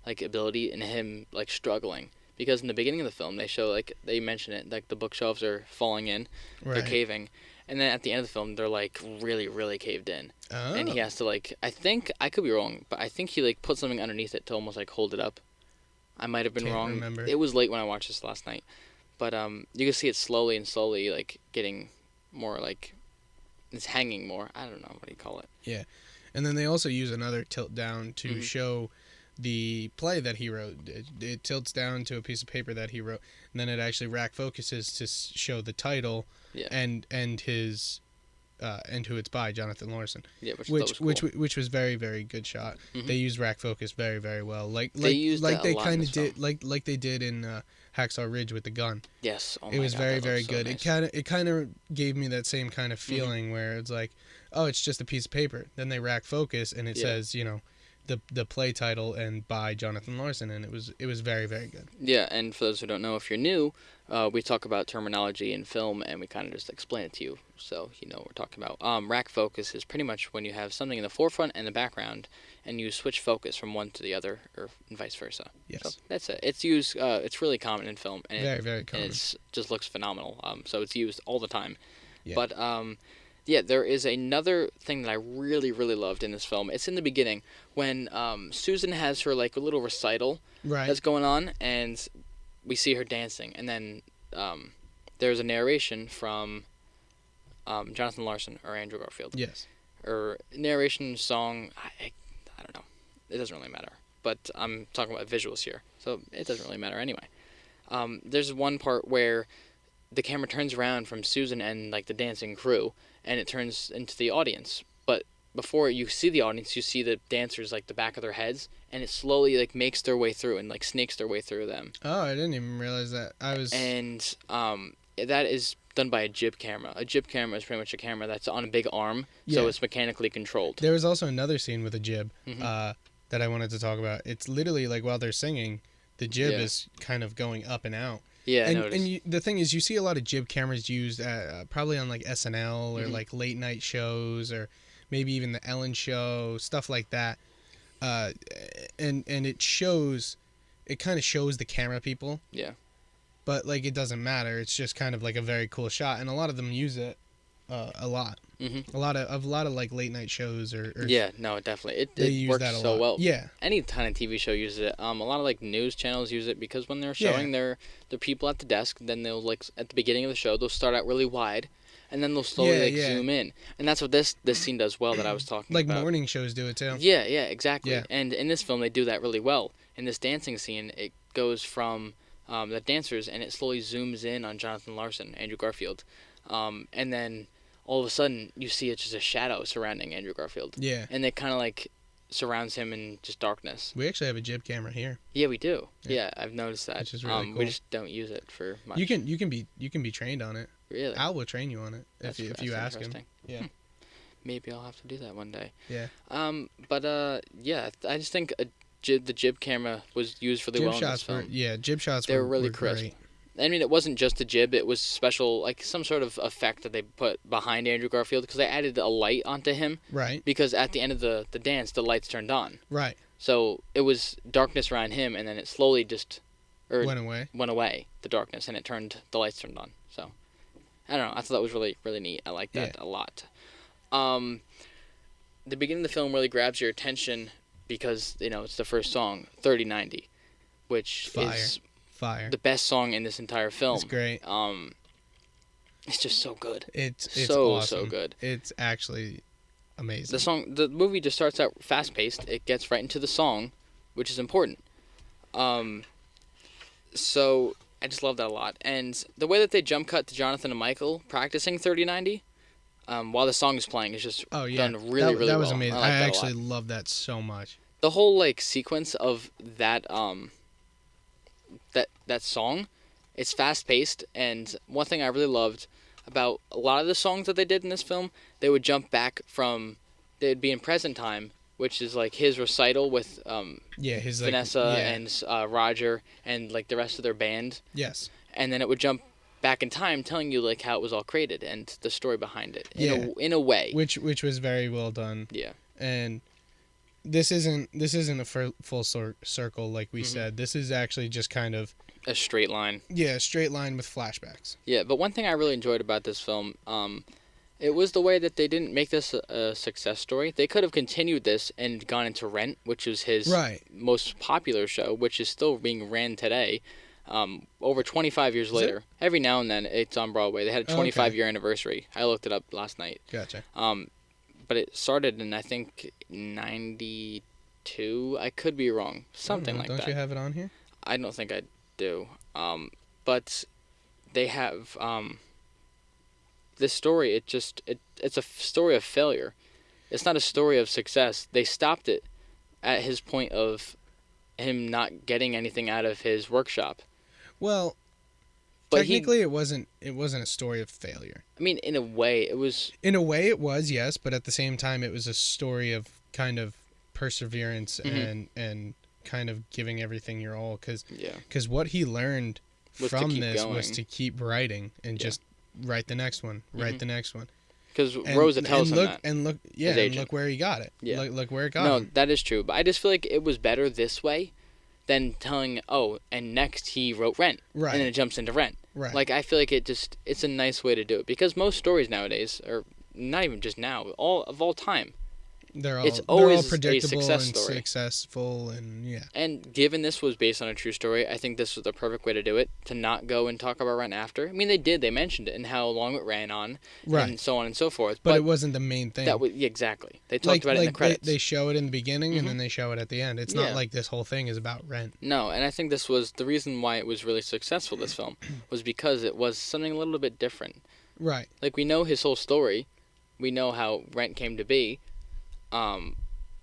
ability and him struggling, because in the beginning of the film they show, like, they mention it, like the bookshelves are falling in, they're caving, and then at the end of the film they're like really, really caved in, and he has to, like, I think, I could be wrong, but I think he like put something underneath it to almost like hold it up. I might have been wrong. Remember. It was late when I watched this last night, but you can see it slowly like getting more like it's hanging more. I don't know what do you call it. Yeah, and then they also use another tilt down to show the play that he wrote. It tilts down to a piece of paper that he wrote, and then it actually rack focuses to show the title and his and who it's by, Jonathan Larson. Yeah, which was very, very good shot. They used rack focus very, very well. Like they kind of did like they did in Hacksaw Ridge with the gun. Yes, it was very, very good. So nice. It kind of gave me that same kind of feeling where it's like, oh, it's just a piece of paper. Then they rack focus and it says, you know, the play title and by Jonathan Larson, and it was very, very good. Yeah, and for those who don't know, if you're new, we talk about terminology in film, and we kind of just explain it to you, so you know what we're talking about. Rack focus is pretty much when you have something in the forefront and the background, and you switch focus from one to the other, or vice versa. Yes. So that's it. It's used. It's really common in film, and very, very common. And it just looks phenomenal. So it's used all the time. Yeah. But yeah, there is another thing that I really, really loved in this film. It's in the beginning when Susan has her like a little recital that's going on, and we see her dancing, and then there's a narration from Jonathan Larson or Andrew Garfield. Yes. Or narration song. I don't know. It doesn't really matter. But I'm talking about visuals here, so it doesn't really matter anyway. There's one part where the camera turns around from Susan and like the dancing crew, and it turns into the audience. But before you see the audience, you see the dancers like the back of their heads, and it slowly like makes their way through and like snakes their way through them. Oh, I didn't even realize that. And that is done by a jib camera. A jib camera is pretty much a camera that's on a big arm, so it's mechanically controlled. There was also another scene with a jib that I wanted to talk about. It's literally like while they're singing, the jib is kind of going up and out. Yeah, and the thing is, you see a lot of jib cameras used probably on like SNL or like late night shows or maybe even the Ellen Show, stuff like that. And it kind of shows the camera people. Yeah. But like it doesn't matter. It's just kind of like a very cool shot, and a lot of them use it a lot. A lot of like late night shows or yeah, no, definitely it works that a so lot. well. Yeah, any kind of TV show uses it. A lot of like news channels use it because when they're showing their people at the desk, then they'll like at the beginning of the show they'll start out really wide, and then they'll slowly zoom in, and that's what this scene does well that I was talking like about. Like morning shows do it too. Yeah, exactly. Yeah. And in this film they do that really well. In this dancing scene, it goes from the dancers and it slowly zooms in on Jonathan Larson, Andrew Garfield, and then all of a sudden you see it's just a shadow surrounding Andrew Garfield. Yeah. And it kind of like surrounds him in just darkness. We actually have a jib camera here. Yeah, we do. Yeah, I've noticed that. Which is really cool. We just don't use it for much. You can be trained on it. Really? Al will train you on it if you ask him. Yeah. Maybe I'll have to do that one day. Yeah. Yeah, I just think the jib camera was used really well in this film. Jib shots were really were crisp. Great. I mean, it wasn't just a jib. It was special, like some sort of effect that they put behind Andrew Garfield because they added a light onto him. Right. Because at the end of the dance, the lights turned on. Right. So it was darkness around him, and then it slowly just went away. The darkness, and the lights turned on. So I don't know. I thought that was really, really neat. I like that a lot. The beginning of the film really grabs your attention because it's the first song, 3090, which is Fire. The best song in this entire film. It's great. It's just so good. It's so awesome. So good. It's actually amazing. The movie just starts out fast paced. It gets right into the song, which is important. So I just love that a lot. And the way that they jump cut to Jonathan and Michael practicing 3090, while the song is playing is just done really, really well. That was amazing. I actually love that so much. The whole like sequence of that that song, it's fast paced, and one thing I really loved about a lot of the songs that they did in this film, they would jump back from, they'd be in present time, which is like his recital with his Vanessa and Roger and like the rest of their band. Yes. And then it would jump back in time, telling you like how it was all created and the story behind it in a way. Which was very well done. Yeah. And this isn't a full circle like we Mhm. said. This is actually just kind of A straight line. a straight line with flashbacks. Yeah, but one thing I really enjoyed about this film, it was the way that they didn't make this a success story. They could have continued this and gone into Rent, which was his Right. most popular show, which is still being ran today. Over 25 years later. Every now and then it's on Broadway. They had a 25-year anniversary. I looked it up last night. Gotcha. But it started in, I think, 92. I could be wrong. Something like that. Don't you have it on here? I don't think I do. But they have this story. It's a story of failure. It's not a story of success. They stopped it at his point of him not getting anything out of his workshop. Well, but technically, it wasn't a story of failure. I mean, in a way, it was. In a way, it was, yes, but at the same time, it was a story of kind of perseverance and kind of giving everything your all. Because what he learned from this was to keep writing and just write the next one, write the next one. Because Rosa tells him that. And look where he got it. Yeah. Look where it got him. No, that is true. But I just feel like it was better this way than telling, and next he wrote Rent. Right. And then it jumps into Rent. Right. Like, I feel like it's a nice way to do it. Because most stories nowadays, or not even just now, all time, they're always predictable a success and story. Successful and And given this was based on a true story, I think this was the perfect way to do it, to not go and talk about Rent after. I mean, they mentioned it and how long it ran on, and so on and so forth. But it wasn't the main thing. Exactly. They talked about it in the credits. They show it in the beginning and then they show it at the end. It's not like this whole thing is about Rent. No, and I think this was the reason why it was really successful, this film, was because it was something a little bit different. Right. Like, we know his whole story. We know how Rent came to be.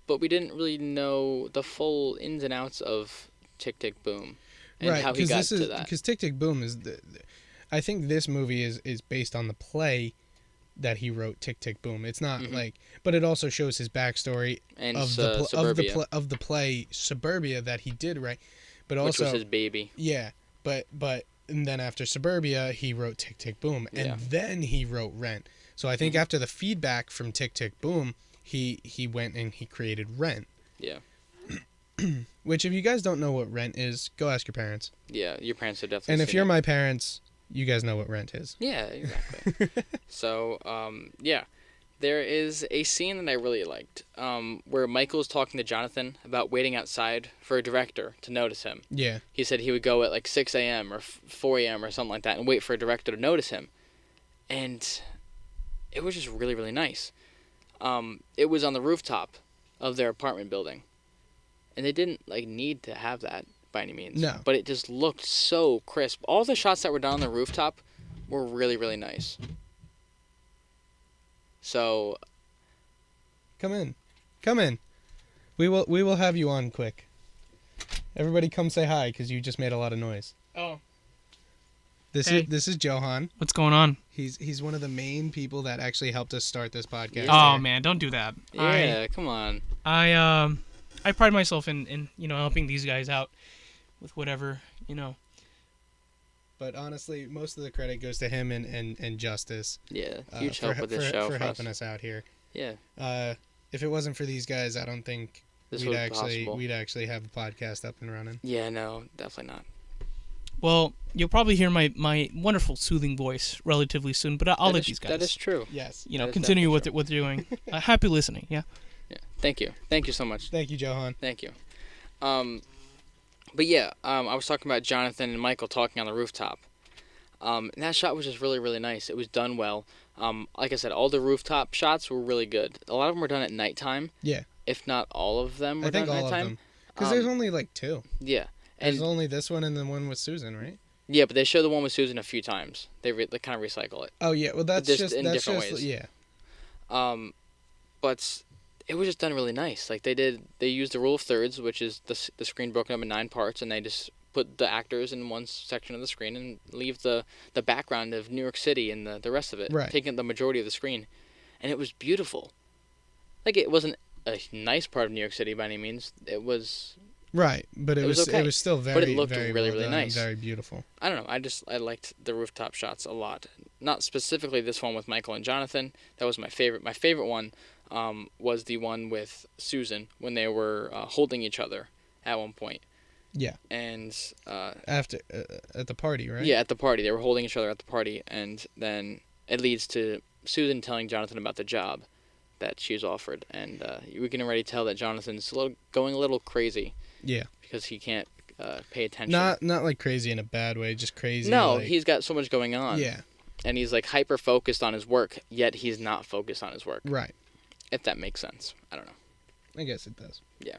But we didn't really know the full ins and outs of Tick, Tick, Boom and how he got to that. Because Tick, Tick, Boom is I think this movie is based on the play that he wrote, Tick, Tick, Boom. It's not but it also shows his backstory and of the play Suburbia that he did write, but also which was his baby. Yeah, but and then after Suburbia, he wrote Tick, Tick, Boom, and then he wrote Rent. So I think after the feedback from Tick, Tick, Boom, he went and he created Rent. Yeah. Which, if you guys don't know what Rent is, go ask your parents. Yeah, your parents are definitely. And if you're my parents, you guys know what Rent is. Yeah, exactly. So, there is a scene that I really liked, where Michael's talking to Jonathan about waiting outside for a director to notice him. Yeah. He said he would go at like 6 a.m. or 4 a.m. or something like that and wait for a director to notice him. And it was just really, really nice. It was on the rooftop of their apartment building. And they didn't need to have that by any means. No. But it just looked so crisp. All the shots that were done on the rooftop were really, really nice. So Come in. We will have you on quick. Everybody come say hi because you just made a lot of noise. Oh. This is Johan. What's going on? He's one of the main people that actually helped us start this podcast. Oh man, don't do that. yeah, come on. I pride myself in helping these guys out with whatever. But honestly, most of the credit goes to him and Justice. Yeah, huge help with this show for helping us out here. Yeah. If it wasn't for these guys, I don't think we'd actually have a podcast up and running. Yeah, no, definitely not. Well, you'll probably hear my wonderful soothing voice relatively soon, but I'll let these guys. That is true. Yes. Continue with what they're doing. Happy listening. Yeah. Yeah. Thank you. Thank you so much. Thank you, Johan. Thank you. But yeah, I was talking about Jonathan and Michael talking on the rooftop. And that shot was just really, really nice. It was done well. Like I said, all the rooftop shots were really good. A lot of them were done at nighttime. Yeah. If not all of them were done at nighttime. I think all of them. Because there's only two. Yeah. There's only this one and the one with Susan, right? Yeah, but they show the one with Susan a few times. They kind of recycle it. Oh yeah, well that's just in different ways. Yeah. But it was just done really nice. Like they used the rule of thirds, which is the screen broken up in 9 parts, and they just put the actors in one section of the screen and leave the background of New York City and the rest of it, taking the majority of the screen, and it was beautiful. Like it wasn't a nice part of New York City by any means. It was. Right, but it was okay. It was still very, but it looked very really, well really done, nice. Very beautiful. I don't know. I liked the rooftop shots a lot. Not specifically this one with Michael and Jonathan. That was my favorite. My favorite one was the one with Susan when they were holding each other at one point. Yeah. And after at the party, right? Yeah, at the party. They were holding each other at the party, and then it leads to Susan telling Jonathan about the job that she's offered, and we can already tell that Jonathan's going a little crazy. Yeah. Because he can't pay attention. Not like crazy in a bad way, just crazy. No, like, he's got so much going on. Yeah. And he's like hyper focused on his work, yet he's not focused on his work. Right. If that makes sense. I don't know. I guess it does. Yeah.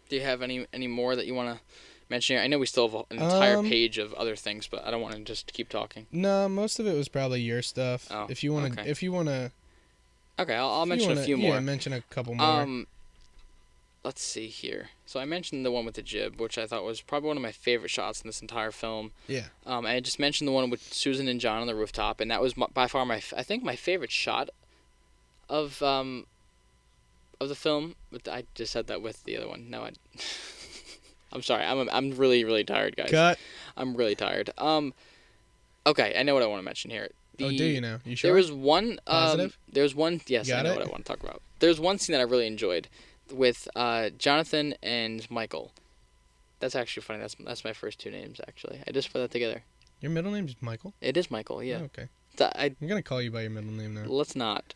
Do you have any more that you want to mention here? I know we still have an entire page of other things, but I don't want to just keep talking. No, most of it was probably your stuff. Oh, if you want to, okay, I'll mention a few more. Yeah, mention a couple more. Let's see here. So I mentioned the one with the jib, which I thought was probably one of my favorite shots in this entire film. Yeah. I just mentioned the one with Susan and John on the rooftop, and that was by far my favorite shot of the film. But I just said that with the other one. No, I'm sorry. I'm really, really tired, guys. Cut. I'm really tired. Okay, I know what I want to mention here. Do you know? You sure? There was one. Positive? There was one. Yes, I know what I want to talk about. There's one scene that I really enjoyed with Jonathan and Michael. That's actually funny. That's my first two names, actually. I just put that together. Your middle name is Michael? It is Michael, yeah. Oh, okay. I'm going to call you by your middle name now. Let's not.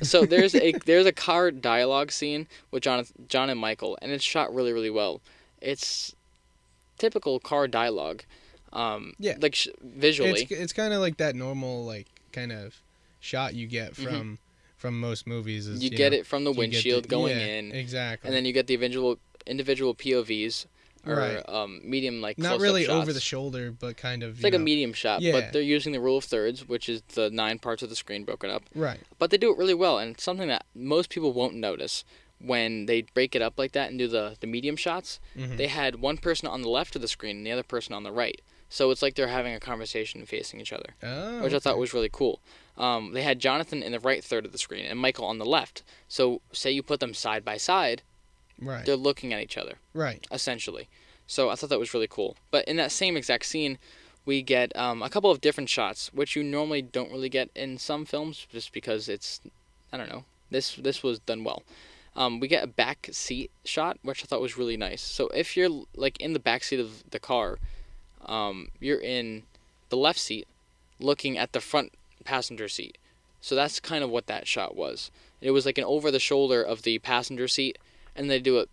So there's a car dialogue scene with John and Michael, and it's shot really, really well. It's typical car dialogue. Yeah. Like visually. It's kind of like that normal, like, kind of shot you get from most movies. Is, you get it from the windshield going in. Exactly. And then you get the individual POVs. Or right. Medium, like, not really shots. over the shoulder, but kind of. It's like a medium shot, yeah. but they're using the rule of thirds, which is the 9 parts of the screen broken up. Right. But they do it really well, and it's something that most people won't notice when they break it up like that and do the medium shots. Mm-hmm. They had one person on the left of the screen and the other person on the right. So it's like they're having a conversation facing each other, which I thought was really cool. They had Jonathan in the right third of the screen and Michael on the left. So say you put them side by side, right. They're looking at each other, right? Essentially. So I thought that was really cool. But in that same exact scene, we get a couple of different shots, which you normally don't really get in some films, just because it's, I don't know, this was done well. We get a back seat shot, which I thought was really nice. So if you're like in the back seat of the car, you're in the left seat, looking at the front passenger seat. So that's kind of what that shot was. It was like an over the shoulder of the passenger seat, and they do it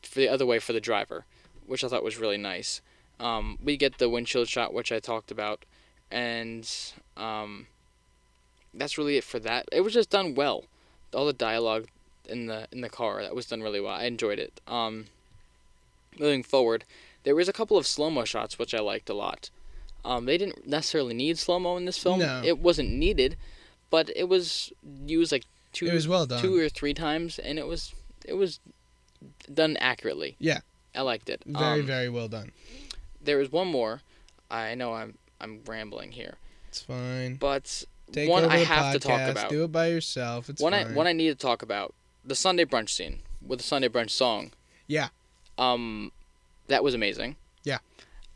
for the other way for the driver, which I thought was really nice. We get the windshield shot, which I talked about, and that's really it for that. It was just done well. All the dialogue in the car, that was done really well. I enjoyed it. Moving forward, there was a couple of slow-mo shots, which I liked a lot. They didn't necessarily need slow-mo in this film. No. It wasn't needed, but it was used like it was well done. 2 or 3 times, and it was done accurately. Yeah. I liked it. Very, very well done. There was one more. I know I'm rambling here. It's fine. But Take one over I the have podcast, to talk about. Do it by yourself. It's fine. One I need to talk about. The Sunday brunch scene with the Sunday brunch song. Yeah. That was amazing. Yeah.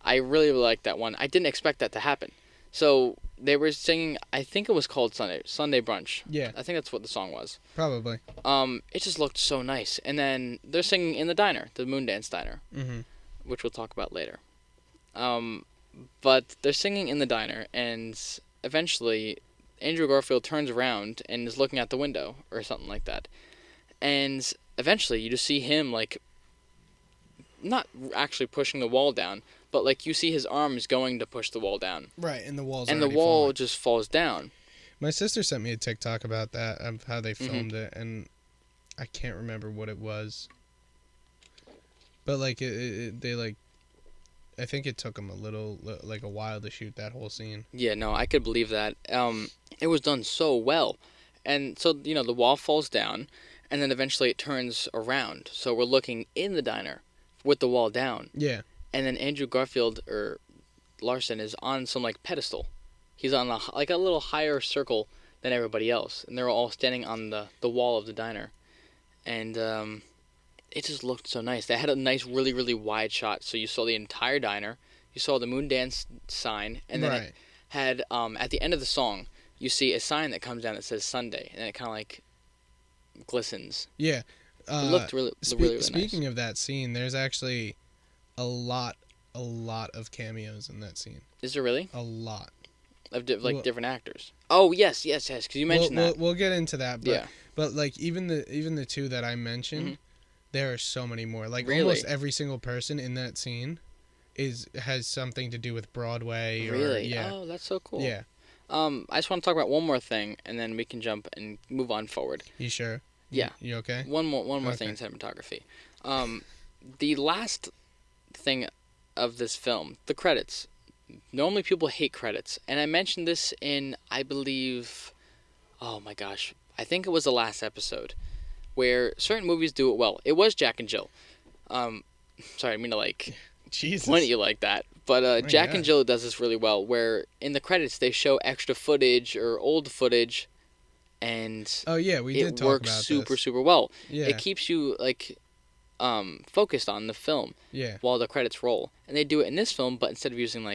I really liked that one. I didn't expect that to happen. So they were singing, I think it was called Sunday Brunch. Yeah. I think that's what the song was. Probably. It just looked so nice. And then they're singing in the diner, the Moondance Diner, which we'll talk about later. But they're singing in the diner, and eventually Andrew Garfield turns around and is looking out the window or something like that. And eventually you just see him, like, not actually pushing the wall down, but like you see his arms going to push the wall down. Right, and the wall's and the already wall falling. just falls down. My sister sent me a TikTok about that, of how they filmed it, and I can't remember what it was. But like they like, I think it took them a while to shoot that whole scene. Yeah, no, I could believe that. It was done so well, and so the wall falls down, and then eventually it turns around. So we're looking in the diner with the wall down. Yeah. And then Andrew Garfield or Larson is on some like pedestal. He's on a little higher circle than everybody else, and they're all standing on the wall of the diner, and it just looked so nice. They had a nice, really, really wide shot, so you saw the entire diner, you saw the Moondance sign, and then it had at the end of the song, you see a sign that comes down that says Sunday, and then it kind of like glistens. Yeah. It looked really nice. Speaking of that scene, there's actually a lot of cameos in that scene. Is there really? A lot. Of different actors. Oh, yes, because you mentioned that. We'll get into that, but Yeah. but like even the two that I mentioned, Mhm. there are so many more. Like Really? almost every single person in that scene has something to do with Broadway. Really? Yeah. Oh, that's so cool. Yeah. I just want to talk about one more thing, and then we can jump and move on forward. You sure? Yeah. You okay? One more Okay. thing in cinematography. The last thing of this film, the credits. Normally people hate credits, and I mentioned this in, I believe, oh my gosh, I think it was the last episode, where certain movies do it well. It was Jack and Jill. Sorry, I didn't mean to Jesus. point at you like that. But Jack and Jill does this really well, where in the credits they show extra footage or old footage, and Oh yeah, we did talk about works super this. super well. Yeah. It keeps you focused on the film Yeah. while the credits roll, and they do it in this film, but instead of using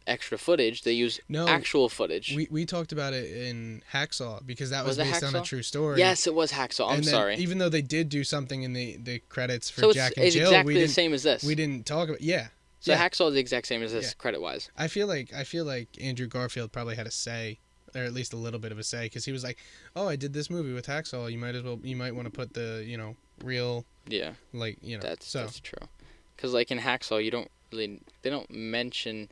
extra footage, they use actual footage. We talked about it in Hacksaw because that was Was it based on a Hacksaw? true story. Yes, it was Hacksaw. I'm sorry. Even though they did do something in the credits for So Jack and it's Jill, exactly we the didn't same as this. we didn't talk about. Yeah. So yeah. Hacksaw is the exact same as this, Yeah. credit-wise. I feel like Andrew Garfield probably had a say, or at least a little bit of a say, because he was like, "Oh, I did this movie with Hacksaw. You might want to put the real Yeah. That's That's true. Because in Hacksaw, they don't mention,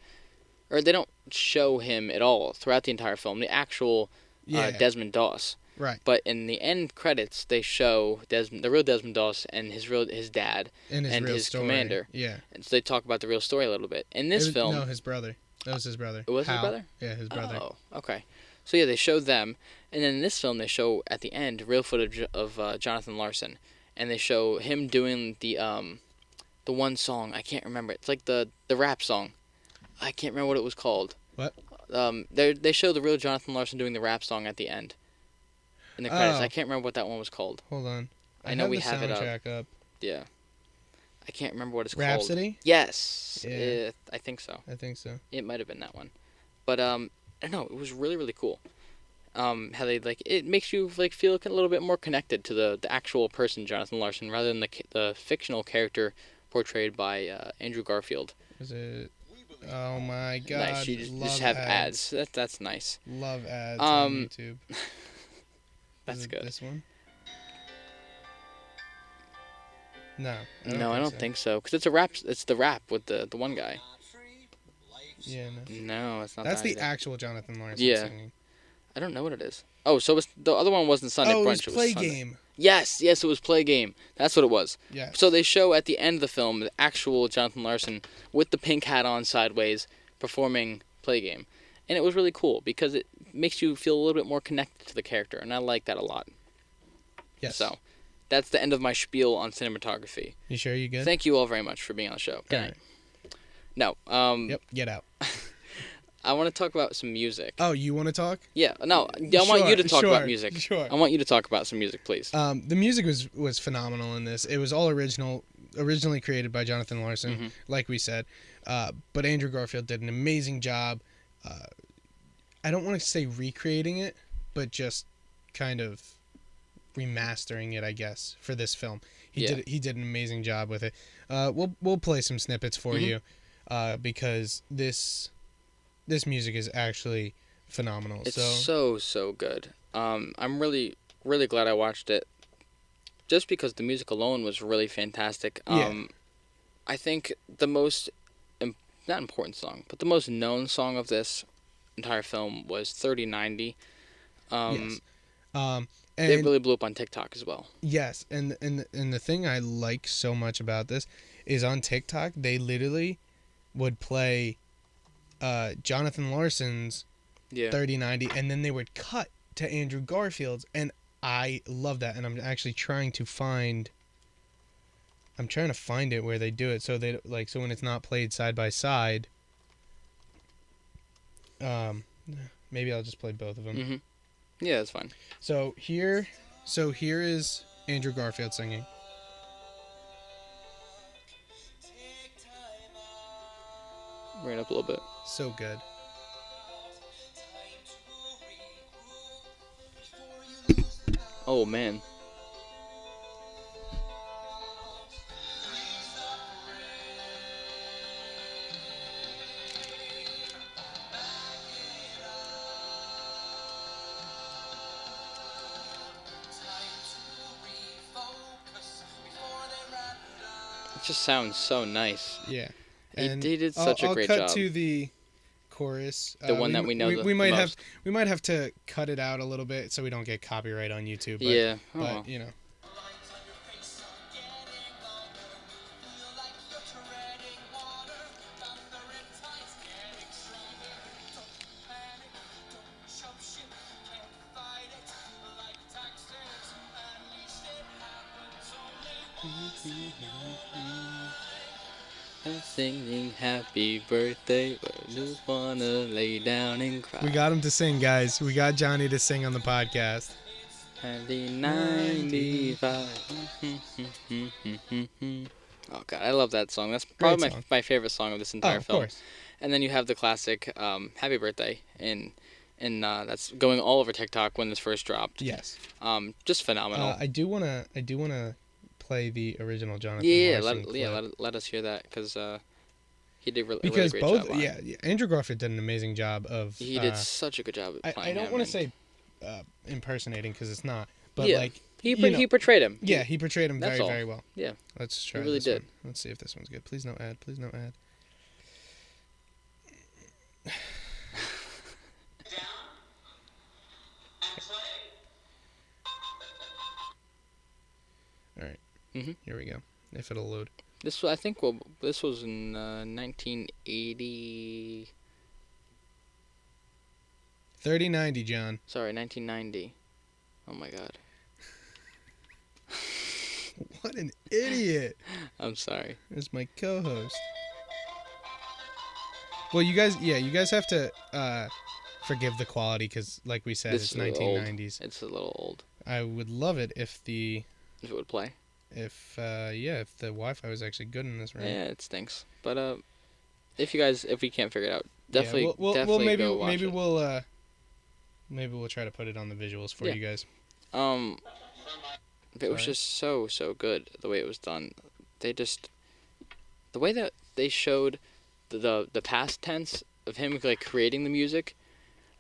or they don't show him at all throughout the entire film. The actual Desmond Doss. Right. But in the end credits, they show the real Desmond Doss and his dad and his story. commander. Yeah. And so they talk about the real story a little bit. In this film, no, his brother. That was his brother. it was Hal. his brother. Yeah, his brother. Oh, okay. So yeah, they show them, and then in this film they show at the end real footage of Jonathan Larson, and they show him doing the one song. I can't remember. It's like the rap song. I can't remember what it was called. What? They show the real Jonathan Larson doing the rap song at the end. In the credits, Oh. I can't remember what that one was called. Hold on. I know we the have it up. soundtrack up. Yeah. I can't remember what it's called. Rhapsody? Yes. Yeah. I think so. I think so. It might have been that one. But I don't know, it was really really cool. How they it makes you feel a little bit more connected to the actual person Jonathan Larson rather than the fictional character portrayed by Andrew Garfield. Was it? Oh my God! Nice. You just have ads. That's nice. Love ads on YouTube. That's good. This one? No. I don't think so. Because it's a rap. It's the rap with the one guy. Yeah, no. No, it's not. That's that the either. actual Jonathan Larson Yeah. singing. I don't know what it is. Oh, so the other one wasn't Sunday Oh, Brunch. it was Play Sunday. Game. Yes, it was Play Game. That's what it was. Yeah. So they show at the end of the film the actual Jonathan Larson with the pink hat on sideways performing Play Game. And it was really cool because it makes you feel a little bit more connected to the character, and I like that a lot. Yes. So that's the end of my spiel on cinematography. You sure you good? Thank you all very much for being on the show. Good All night. right. No. Yep. Get out. I want to talk about some music. Oh, you want to talk? Yeah. No. I want you to talk about music. Sure. I want you to talk about some music, please. The music was phenomenal in this. It was all originally created by Jonathan Larson, like we said. But Andrew Garfield did an amazing job. I don't want to say recreating it, but just kind of remastering it, I guess, for this film. He did an amazing job with it. We'll play some snippets for you, because this music is actually phenomenal. It's so good. I'm really really glad I watched it, just because the music alone was really fantastic. I think the most not important song, but the most known song of this entire film was 3090. Yes. And it really blew up on TikTok as well. Yes, and the thing I like so much about this is on TikTok they literally would play Jonathan Larson's 3090, and then they would cut to Andrew Garfield's, and I love that. And I'm actually trying to find it where they do it, so they so when it's not played side by side. Maybe I'll just play both of them. Mm-hmm. Yeah, that's fine. So here is Andrew Garfield singing. Bring it up a little bit. So good. Oh man. It just sounds so nice. Yeah. He And did such a great I'll job. cut to the chorus. The one that we know the most. We might have to cut it out a little bit so we don't get copyright on YouTube. But, Yeah. Oh, but well. you know. Singing happy birthday, but just wanna lay down and cry. We got him to sing, guys. We got Johnny to sing on the podcast. Happy 95. Oh god, I love that song. That's probably my favorite song of this entire film. Of course. And then you have the classic Happy Birthday in that's going all over TikTok when this first dropped. Yes. Just phenomenal. I do wanna play the original Jonathan Larson clip. Let us hear that because he did a really Because great both, job on it. yeah, Andrew Garfield did an amazing job of. He did such a good job at playing I don't him, want to say impersonating because it's not, but yeah, like he portrayed him. Yeah, he portrayed him very, all. very well. Yeah, let's try. He really this did. One. Let's see if this one's good. Please no ad. Please no ad. All right. Here we go. If it'll load. This was in 1980. 3090, John. Sorry, 1990. Oh my god. What an idiot. I'm sorry. It's my co-host. Well, you guys have to forgive the quality because, like we said, it's 1990s. It's a little old. I would love it if it would play. If the Wi-Fi was actually good in this room. Yeah, it stinks. But if we can't figure it out, definitely go watch it. Maybe we'll try to put it on the visuals for you guys. It was just so good the way it was done. The way that they showed the past tense of him like creating the music,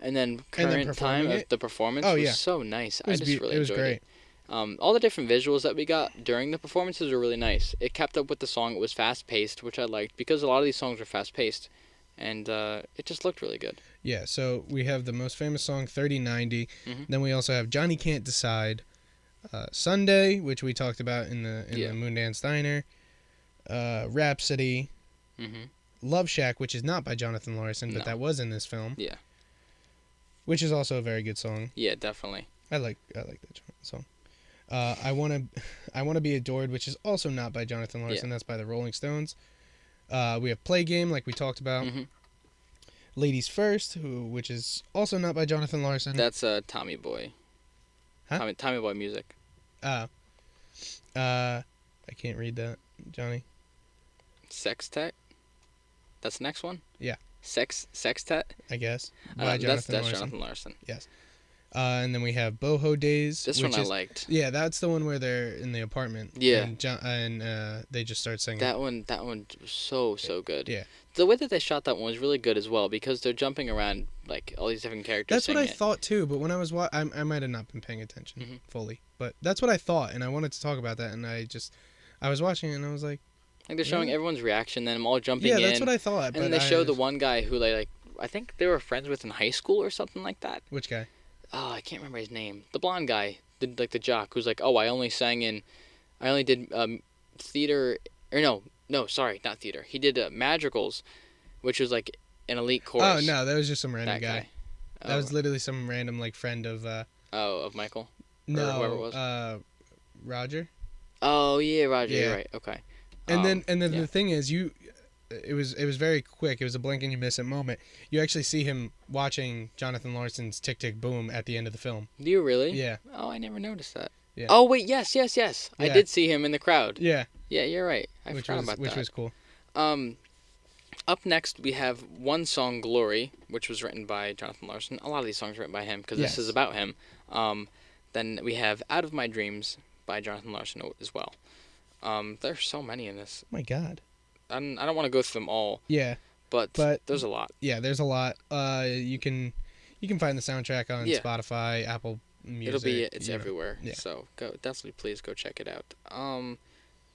and then current time of the performance was so nice. I just really enjoyed it. All the different visuals that we got during the performances were really nice. It kept up with the song. It was fast-paced, which I liked because a lot of these songs were fast-paced, and it just looked really good. Yeah, so we have the most famous song, 3090. Then we also have Johnny Can't Decide, Sunday, which we talked about in the Moondance Diner, Rhapsody, Love Shack, which is not by Jonathan Larson, but that was in this film. Yeah. Which is also a very good song. Yeah, definitely. I like that song. I wanna be adored, which is also not by Jonathan Larson. That's by the Rolling Stones. We have Play Game, like we talked about. Ladies First, which is also not by Jonathan Larson. That's Tommy Boy. Huh? Tommy Boy music. I can't read that, Johnny. Sextet. That's the next one. Yeah. Sextet. I guess. By Jonathan Larson. Jonathan Larson. Yes. And then we have Boho Days. This one I liked. Yeah, that's the one where they're in the apartment. Yeah. And they just start singing. That one was so good. Yeah. The way that they shot that one was really good as well because they're jumping around like all these different characters. That's what I thought too, but when I was I might have not been paying attention fully, but that's what I thought, and I wanted to talk about that, and I was watching it and I was like they're showing everyone's reaction, then them all jumping in. Yeah, that's what I thought. And then they show the one guy who like I think they were friends with in high school or something like that. Which guy? Oh, I can't remember his name. The blonde guy, the jock, who's like, I only did theater, or no, sorry, not theater. He did madrigals, which was like an elite chorus. Oh no, that was just some random guy. Oh. That was literally some random like friend of. Of Michael. No, or whoever it was. Roger. Oh yeah, Roger. Yeah. You're right. Okay. And then the thing is, it was very quick. It was a blink and you miss it moment. You actually see him watching Jonathan Larson's Tick Tick Boom at the end of the film. Do you really? Yeah. Oh, I never noticed that. Yeah. Oh wait, yes. Yeah. I did see him in the crowd. Yeah. Yeah, you're right. I forgot about that. Which was cool. Up next we have one song, Glory, which was written by Jonathan Larson. A lot of these songs are written by him because this is about him. Then we have Out of My Dreams by Jonathan Larson as well. There's so many in this. Oh my God. I don't want to go through them all. Yeah. But there's a lot. Yeah, there's a lot. You can find the soundtrack on Spotify, Apple Music. It's everywhere. Yeah. So definitely please go check it out.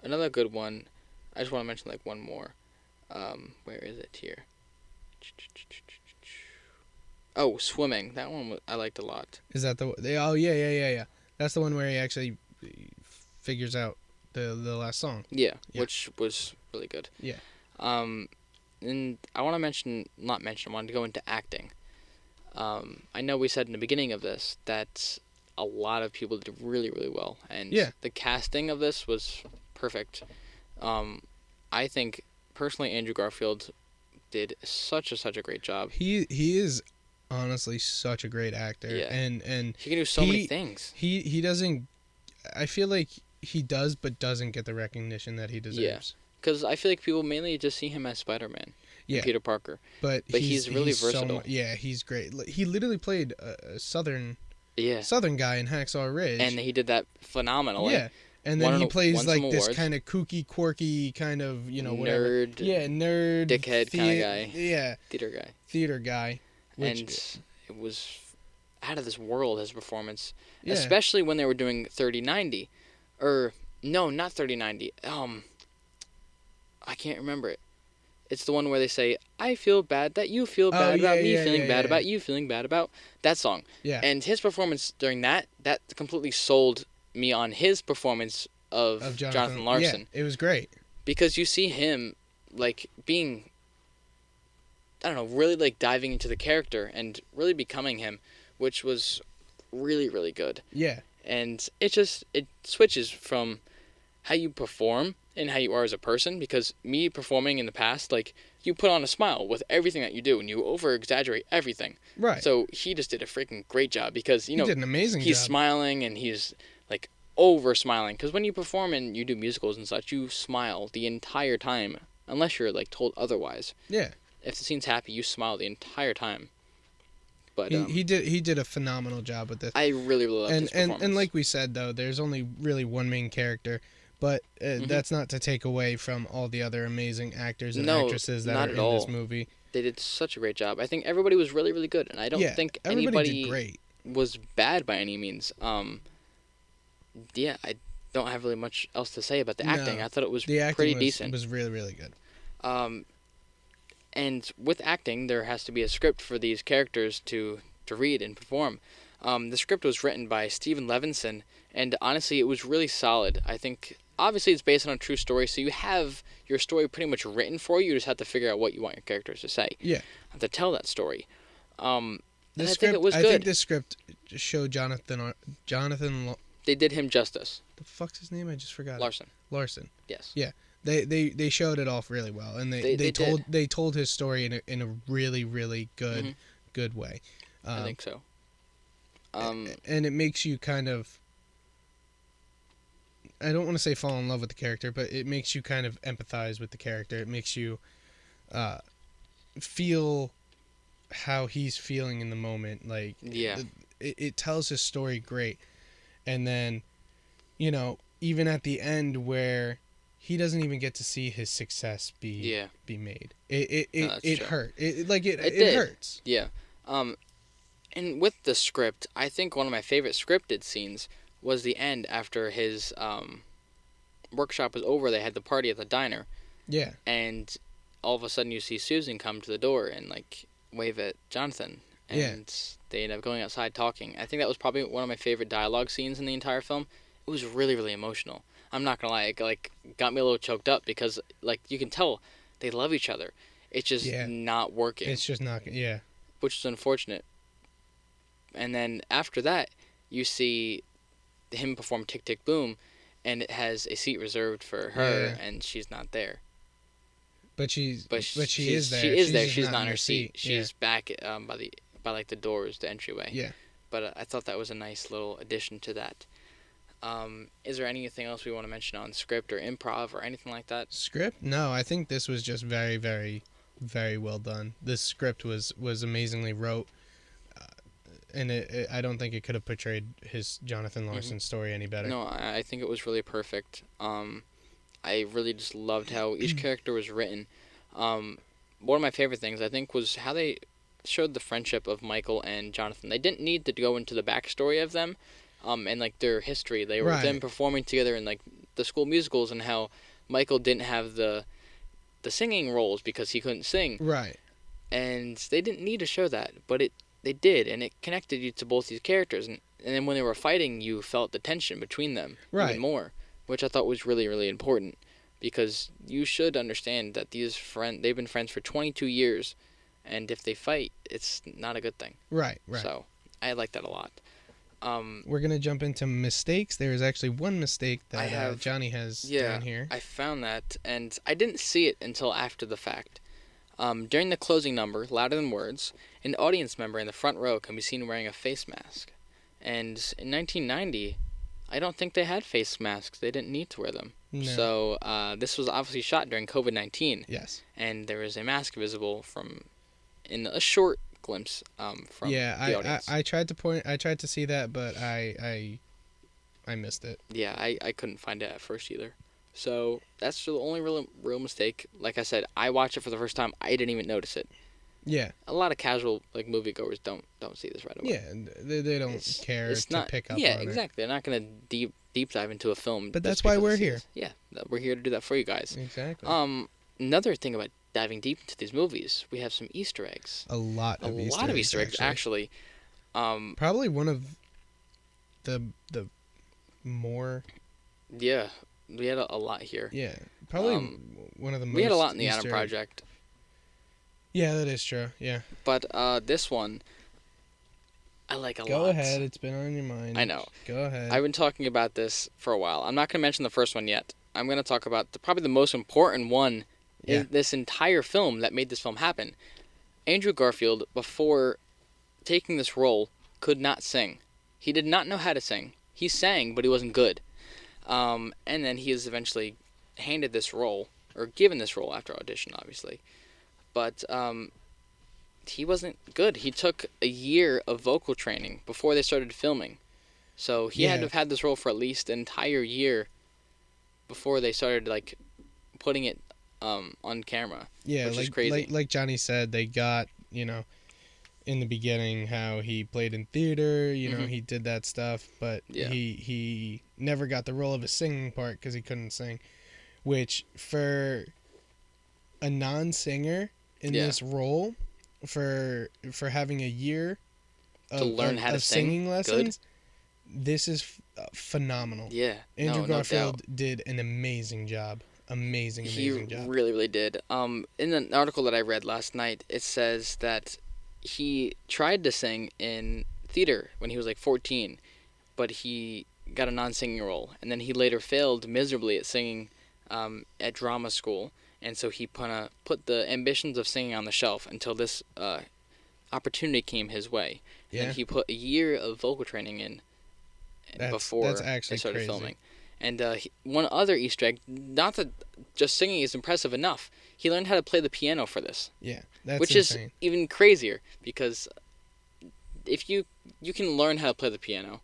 Another good one. I just want to mention like one more. Where is it here? Oh, Swimming. That one I liked a lot. Is that oh yeah. That's the one where he actually figures out the last song. Yeah, which was really good. Yeah. And I want to I wanted to go into acting. I know we said in the beginning of this that a lot of people did really, really well. And the casting of this was perfect. I think, personally, Andrew Garfield did such a great job. He is honestly such a great actor. Yeah. And he can do so many things. He doesn't... I feel like he does, but doesn't get the recognition that he deserves. Yeah. Because I feel like people mainly just see him as Spider-Man. Yeah. Peter Parker. But he's really versatile. He's great. He literally played a Southern guy in Hacksaw Ridge. And he did that phenomenally. Yeah. And then he plays like this kind of kooky, quirky kind of, whatever. Nerd. Yeah, nerd. Dickhead kind of guy. Yeah. Theater guy. And it was out of this world, his performance. Yeah. Especially when they were doing 3090. Or, no, not 3090. I can't remember it. It's the one where they say, I feel bad that you feel bad about me feeling bad about you feeling bad about that song. Yeah. And his performance during that completely sold me on his performance of Jonathan Larson. Yeah, it was great. Because you see him, like, being, I don't know, really, like, diving into the character and really becoming him, which was really, really good. Yeah. And it switches from how you perform and how you are as a person, because me performing in the past, like, you put on a smile with everything that you do and you over-exaggerate everything. Right. So he just did a freaking great job because, he did an amazing job. He's smiling and he's, like, over-smiling. Because when you perform and you do musicals and such, you smile the entire time, unless you're, like, told otherwise. Yeah. If the scene's happy, you smile the entire time. But he did a phenomenal job with this. I really, really loved his performance. And like we said, though, there's only really one main character. But that's not to take away from all the other amazing actors and actresses that are in this movie. They did such a great job. I think everybody was really, really good. And I don't think anybody did great. Was bad by any means. I don't have really much else to say about the acting. I thought it was pretty decent. It was really, really good. And with acting, there has to be a script for these characters to read and perform. The script was written by Stephen Levinson, and honestly, it was really solid. I think, obviously, it's based on a true story, so you have your story pretty much written for you. You just have to figure out what you want your characters to say. Yeah. To tell that story. I think it was good. I think this script showed Jonathan. They did him justice. The fuck's his name? I just forgot. Larson. Yes. Yeah. They showed it off really well, and they told his story in a really, really good way. I think so. And it makes you kind of, I don't want to say fall in love with the character, but it makes you kind of empathize with the character. It makes you feel how he's feeling in the moment. Like, it tells his story great. And then, even at the end where he doesn't even get to see his success be made. It hurt. It hurts. Yeah. And with the script, I think one of my favorite scripted scenes was the end after his workshop was over. They had the party at the diner. Yeah. And all of a sudden you see Susan come to the door and, like, wave at Jonathan. And they end up going outside talking. I think that was probably one of my favorite dialogue scenes in the entire film. It was really, really emotional. I'm not going to lie. It, like, got me a little choked up because, like, you can tell they love each other. It's just not working. It's just not, Which is unfortunate. And then after that, you see him perform Tick, Tick, Boom, and it has a seat reserved for her, and she's not there. But she is there. She is there. She's not in her seat. She's back by the doors, the entryway. Yeah. But I thought that was a nice little addition to that. Is there anything else we want to mention on script or improv or anything like that? Script? No, I think this was just very, very, very well done. This script was amazingly wrote. And I don't think it could have portrayed his Jonathan Larson story any better. No, I think it was really perfect. I really just loved how each character was written. One of my favorite things, I think, was how they showed the friendship of Michael and Jonathan. They didn't need to go into the backstory of them and, like, their history. They were them performing together in, like, the school musicals and how Michael didn't have the singing roles because he couldn't sing. Right. And they didn't need to show that, but they did, and it connected you to both these characters. And then when they were fighting, you felt the tension between them even more, which I thought was really, really important. Because you should understand that they've been friends for 22 years, and if they fight, it's not a good thing. Right. So I like that a lot. We're going to jump into mistakes. There is actually one mistake that Johnny has down here. I found that, and I didn't see it until after the fact. During the closing number, Louder Than Words, an audience member in the front row can be seen wearing a face mask. And in 1990, I don't think they had face masks. They didn't need to wear them. No. So this was obviously shot during COVID-19. Yes. And there is a mask visible in a short glimpse from the audience. I tried to see that, but I missed it. Yeah, I couldn't find it at first either. So that's the only real mistake. Like I said, I watched it for the first time. I didn't even notice it. Yeah. A lot of casual moviegoers don't see this right away. Yeah, they don't care to pick up on it. Yeah, exactly. They're not going to deep dive into a film. But that's why we're here. Yeah, we're here to do that for you guys. Exactly. Another thing about diving deep into these movies, we have some Easter eggs. A lot of Easter eggs, actually. Probably one of the more. Yeah, we had a lot here. Yeah, probably one of the most. We had a lot in the Easter Adam Project. Yeah, that is true. Yeah. But this one, I like a lot. Go ahead. It's been on your mind. I know. Go ahead. I've been talking about this for a while. I'm not going to mention the first one yet. I'm going to talk about probably the most important one in this entire film that made this film happen. Andrew Garfield, before taking this role, could not sing. He did not know how to sing. He sang, but he wasn't good. And then he is eventually handed this role, or given this role after audition, obviously. But he wasn't good. He took a year of vocal training before they started filming. So he had to have had this role for at least an entire year before they started putting it on camera. Yeah, which is crazy. Like Johnny said, they got, in the beginning how he played in theater, he did that stuff, but he never got the role of a singing part because he couldn't sing, which for a non-singer in this role, for having a year to learn how to sing singing lessons, this is phenomenal. Yeah, Andrew Garfield did an amazing job. Amazing job. He really, really did. In an article that I read last night, it says that he tried to sing in theater when he was 14, but he got a non-singing role, and then he later failed miserably at singing at drama school, and so he put the ambitions of singing on the shelf until this opportunity came his way. Yeah. And he put a year of vocal training in before they started crazy. filming. And one other Easter egg, not that just singing is impressive enough, he learned how to play the piano for this. Yeah, that's which insane. Is even crazier, because if you can learn how to play the piano,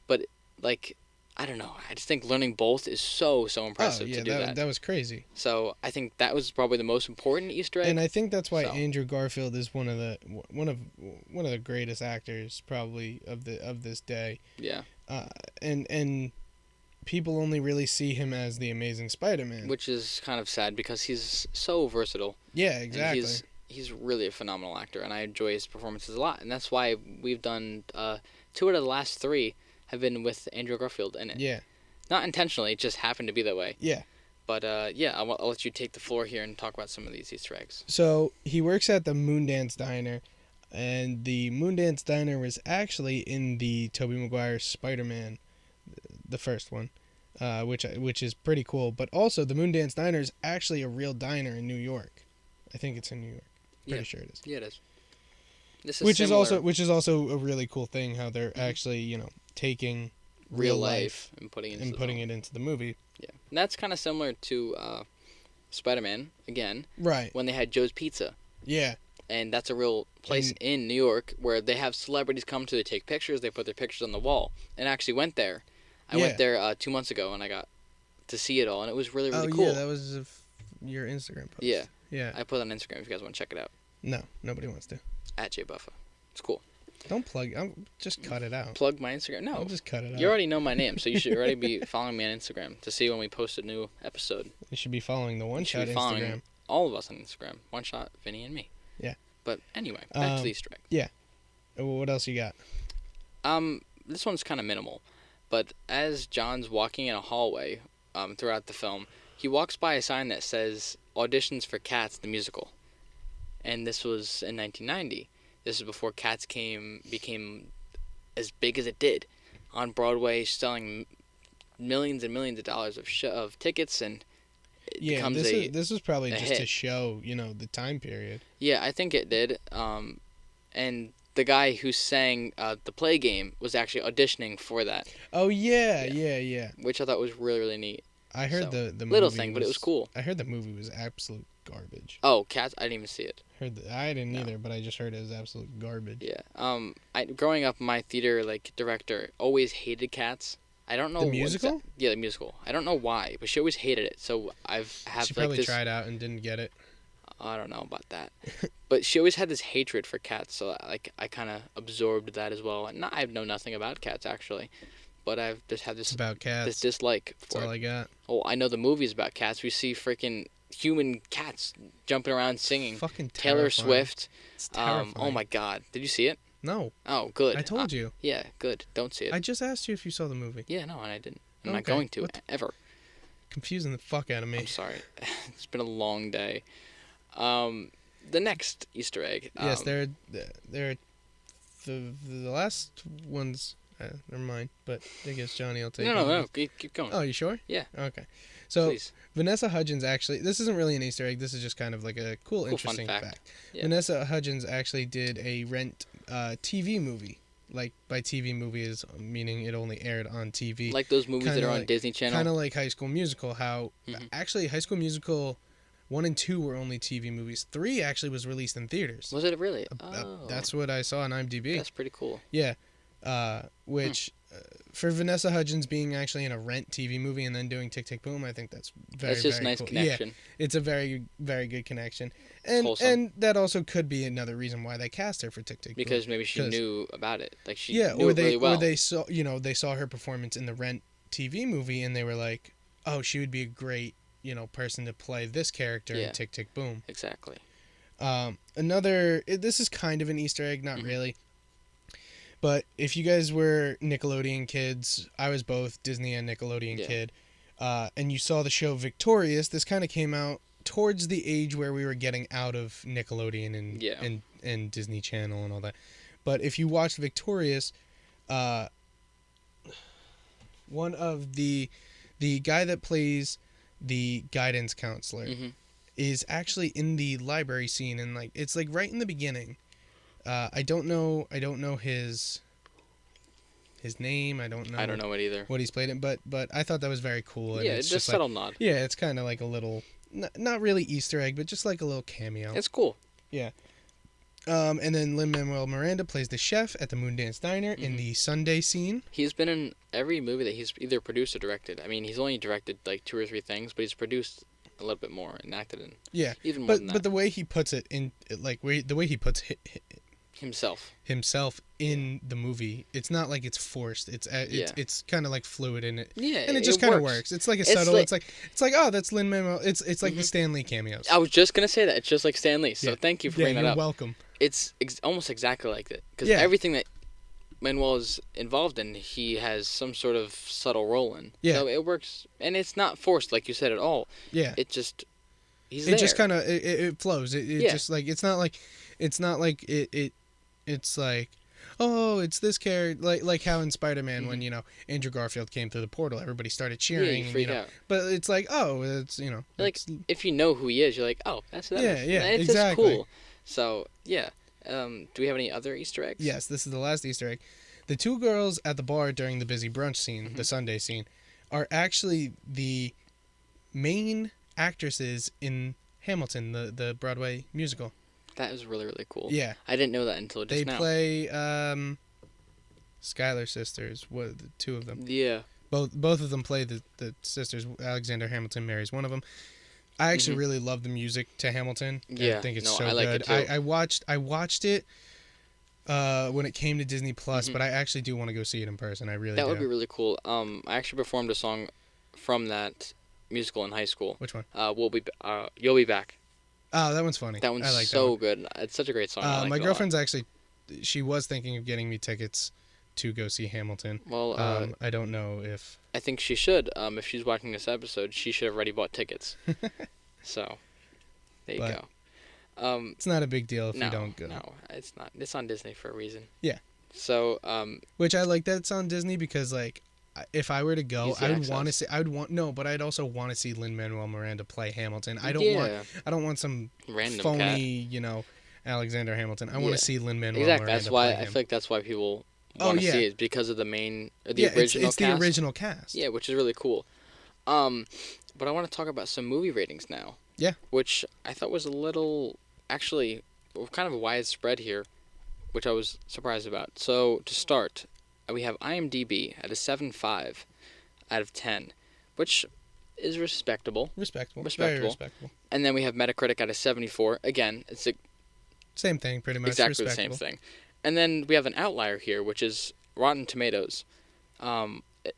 but I don't know, I just think learning both is so impressive to do that. That was crazy. So I think that was probably the most important Easter egg. And I think that's why Andrew Garfield is one of the greatest actors probably of this day. Yeah. And people only really see him as the Amazing Spider-Man, which is kind of sad because he's so versatile. Yeah, exactly. And he's really a phenomenal actor, and I enjoy his performances a lot. And that's why we've done 2 out of the last 3 have been with Andrew Garfield in it. Yeah. Not intentionally, it just happened to be that way. Yeah. But I'll let you take the floor here and talk about some of these Easter eggs. So he works at the Moondance Diner, and the Moondance Diner was actually in the Tobey Maguire Spider-Man, the first one, which is pretty cool. But also, the Moondance Diner is actually a real diner in New York. I think it's in New York. Pretty sure it is. Yeah, it is. Which is also a really cool thing, how they're actually taking real life and putting it into the movie. Yeah, and that's kind of similar to Spider-Man again. Right. When they had Joe's Pizza. Yeah. And that's a real place in New York where they have celebrities come to take pictures. They put their pictures on the wall. And I actually went there. I went there 2 months ago, and I got to see it all, and it was really, really cool. Yeah, that was your Instagram post. Yeah. I put it on Instagram if you guys want to check it out. No, nobody wants to. @JBuffa. It's cool. Don't plug. Just cut it out. Plug my Instagram? No. I'll just cut it out. You already know my name, so you should already be following me on Instagram to see when we post a new episode. You should be following the One You should Shot be following Instagram. all of us on Instagram. One Shot, Vinny, and me. Yeah. But anyway, back to the Easter egg. Yeah. What else you got? This one's kind of minimal, but as John's walking in a hallway throughout the film, he walks by a sign that says "Auditions for Cats, the musical," and this was in 1990. This is before Cats became as big as it did on Broadway, selling millions and millions of dollars of tickets, and it becomes this was probably just hit. to show the time period. Yeah, I think it did. And the guy who sang the play game was actually auditioning for that. Oh yeah. Which I thought was really, really neat. I heard So, the movie little thing, but it was cool. I heard the movie was absolute garbage. Oh, Cats! I didn't even see it. I didn't either, but I just heard it was absolute garbage. Yeah. Growing up, my theater director always hated Cats. I don't know The musical? Yeah, the musical. I don't know why, but she always hated it. So She probably tried out and didn't get it. I don't know about that, but she always had this hatred for Cats. So I kind of absorbed that as well. And I know nothing about Cats actually, but I've just had It's about cats. this dislike for That's all it. I got. Oh, I know the movie's about cats. We see freaking human cats jumping around singing. Fucking Taylor terrifying. Swift. It's terrifying. Oh my God! Did you see it? No. Oh, good. I told you. Yeah, good. Don't see it. I just asked you if you saw the movie. Yeah, no, and I didn't. I'm not Okay. going to What the- ever. Confusing the fuck out of me. I'm sorry. It's been a long day. The next Easter egg. Yes, they're the last ones. Never mind. But I guess Johnny will take. No. Keep going. Oh, you sure? Yeah. Okay. So Please. Vanessa Hudgens actually. This isn't really an Easter egg. This is just kind of like a cool Fun interesting fact. Yeah. Vanessa Hudgens actually did a Rent TV movie. Like by TV movie is meaning it only aired on TV. Like those movies that Kinda are on like- Disney Channel. Kind of like High School Musical. How Mhm. actually High School Musical 1 and 2 were only TV movies. 3 actually was released in theaters. Was it really? That's what I saw on IMDb. That's pretty cool. Yeah, which for Vanessa Hudgens being actually in a Rent TV movie and then doing Tick Tick Boom, I think that's very That's just very nice cool. connection. Yeah, it's a very very good connection, and wholesome. that also could be another reason why they cast her for Tick Tick Boom. Because maybe she 'Cause- knew about it. Like she yeah, knew or it really well. they saw they saw her performance in the Rent TV movie and they were like, oh, she would be a great person to play this character Yeah. in Tick Tick Boom. Exactly. This is kind of an Easter egg, not Mhm. really. But if you guys were Nickelodeon kids, I was both Disney and Nickelodeon Yeah. kid, and you saw the show Victorious, this kind of came out towards the age where we were getting out of Nickelodeon and Yeah. and Disney Channel and all that. But if you watched Victorious, one of the guy that plays the guidance counselor Mhm. is actually in the library scene, and like it's like right in the beginning. I don't know his name. I don't know it either. what he's played in, but I thought that was very cool. And Yeah, it's just like, subtle nod. yeah, it's kind of like a little, not really Easter egg, but just like a little cameo. It's cool. And then Lin-Manuel Miranda plays the chef at the Moondance Diner in Mhm. the Sunday scene. He's been in every movie that he's either produced or directed. I mean, he's only directed like 2 or 3 things, but he's produced a little bit more and acted in Yeah, even more but than that. but the way he puts it in, like the way he puts Himself. himself in the movie, it's not like it's forced. It's Yeah. it's kind of like fluid in it. Yeah, And it just kind of works. works. It's like a It's subtle. like- It's like oh, that's Lin-Manuel. It's like the Mhm. Stan Lee cameos. I was just gonna say that it's just like Stan Lee. So Yeah. thank you for Yeah, bringing that you're up. welcome. It's almost exactly like that because Yeah. everything that Manuel is involved in, he has some sort of subtle role in. Yeah. So it works, and it's not forced like you said at all. Yeah. It just he's It there. just kind of it flows. It Yeah. just like it's not like it's like oh, it's this character like how in Spider-Man when Andrew Garfield came through the portal, everybody started Yeah, cheering. you freak out. But it's like oh, it's Like it's, if you know who he is, you're like, oh, that's that. Yeah, yeah, It's exactly. just cool. So yeah. Do we have any other Easter eggs? yes, this is the last Easter egg. The 2 girls at the bar during the busy brunch scene, Mm-hmm. the Sunday scene, are actually the main actresses in Hamilton, the Broadway musical. That was really, really cool. Yeah. I didn't know that until just They now. play Schuyler sisters. What the 2 of them? Yeah. Both of them play the sisters. Alexander Hamilton marries one of them. I actually really love the music to Hamilton. Yeah, I think it's no, so I like good. it too. I watched it when it came to Disney Plus, Mhm. but I actually do want to go see it in person. I really That do. would be really cool. I actually performed a song from that musical in high school. Which one? You'll Be Back. Oh, that one's funny. That one's I like so that good. It's such a great song. I one. like My it a lot. girlfriend's actually, she was thinking of getting me tickets to go see Hamilton. Well, I don't know if. I think she should. If she's watching this episode, she should have already bought tickets. So, there you But go. It's not a big deal if No, you don't go. no, it's not. It's on Disney for a reason. Yeah. So, Which I like that it's on Disney because like if I were to go, Easy I would want to access. see. But I'd also want to see Lin-Manuel Miranda play Hamilton. I don't want some Random phony, Alexander Hamilton. I want Yeah. to see Lin-Manuel Exactly. Miranda That's why play I him. feel like that's why people Oh, want to yeah. see it because of the original it's cast. the original cast. Yeah, which is really cool. But I want to talk about some movie ratings now. Yeah. Which I thought was a little, actually, kind of widespread here, which I was surprised about. So to start, we have IMDb at a 7.5 out of 10, which is respectable. Respectable. Respectable. Very respectable. And then we have Metacritic at a 74. Again, it's Same thing, pretty much. exactly the same Respectable. thing. And then we have an outlier here, which is Rotten Tomatoes.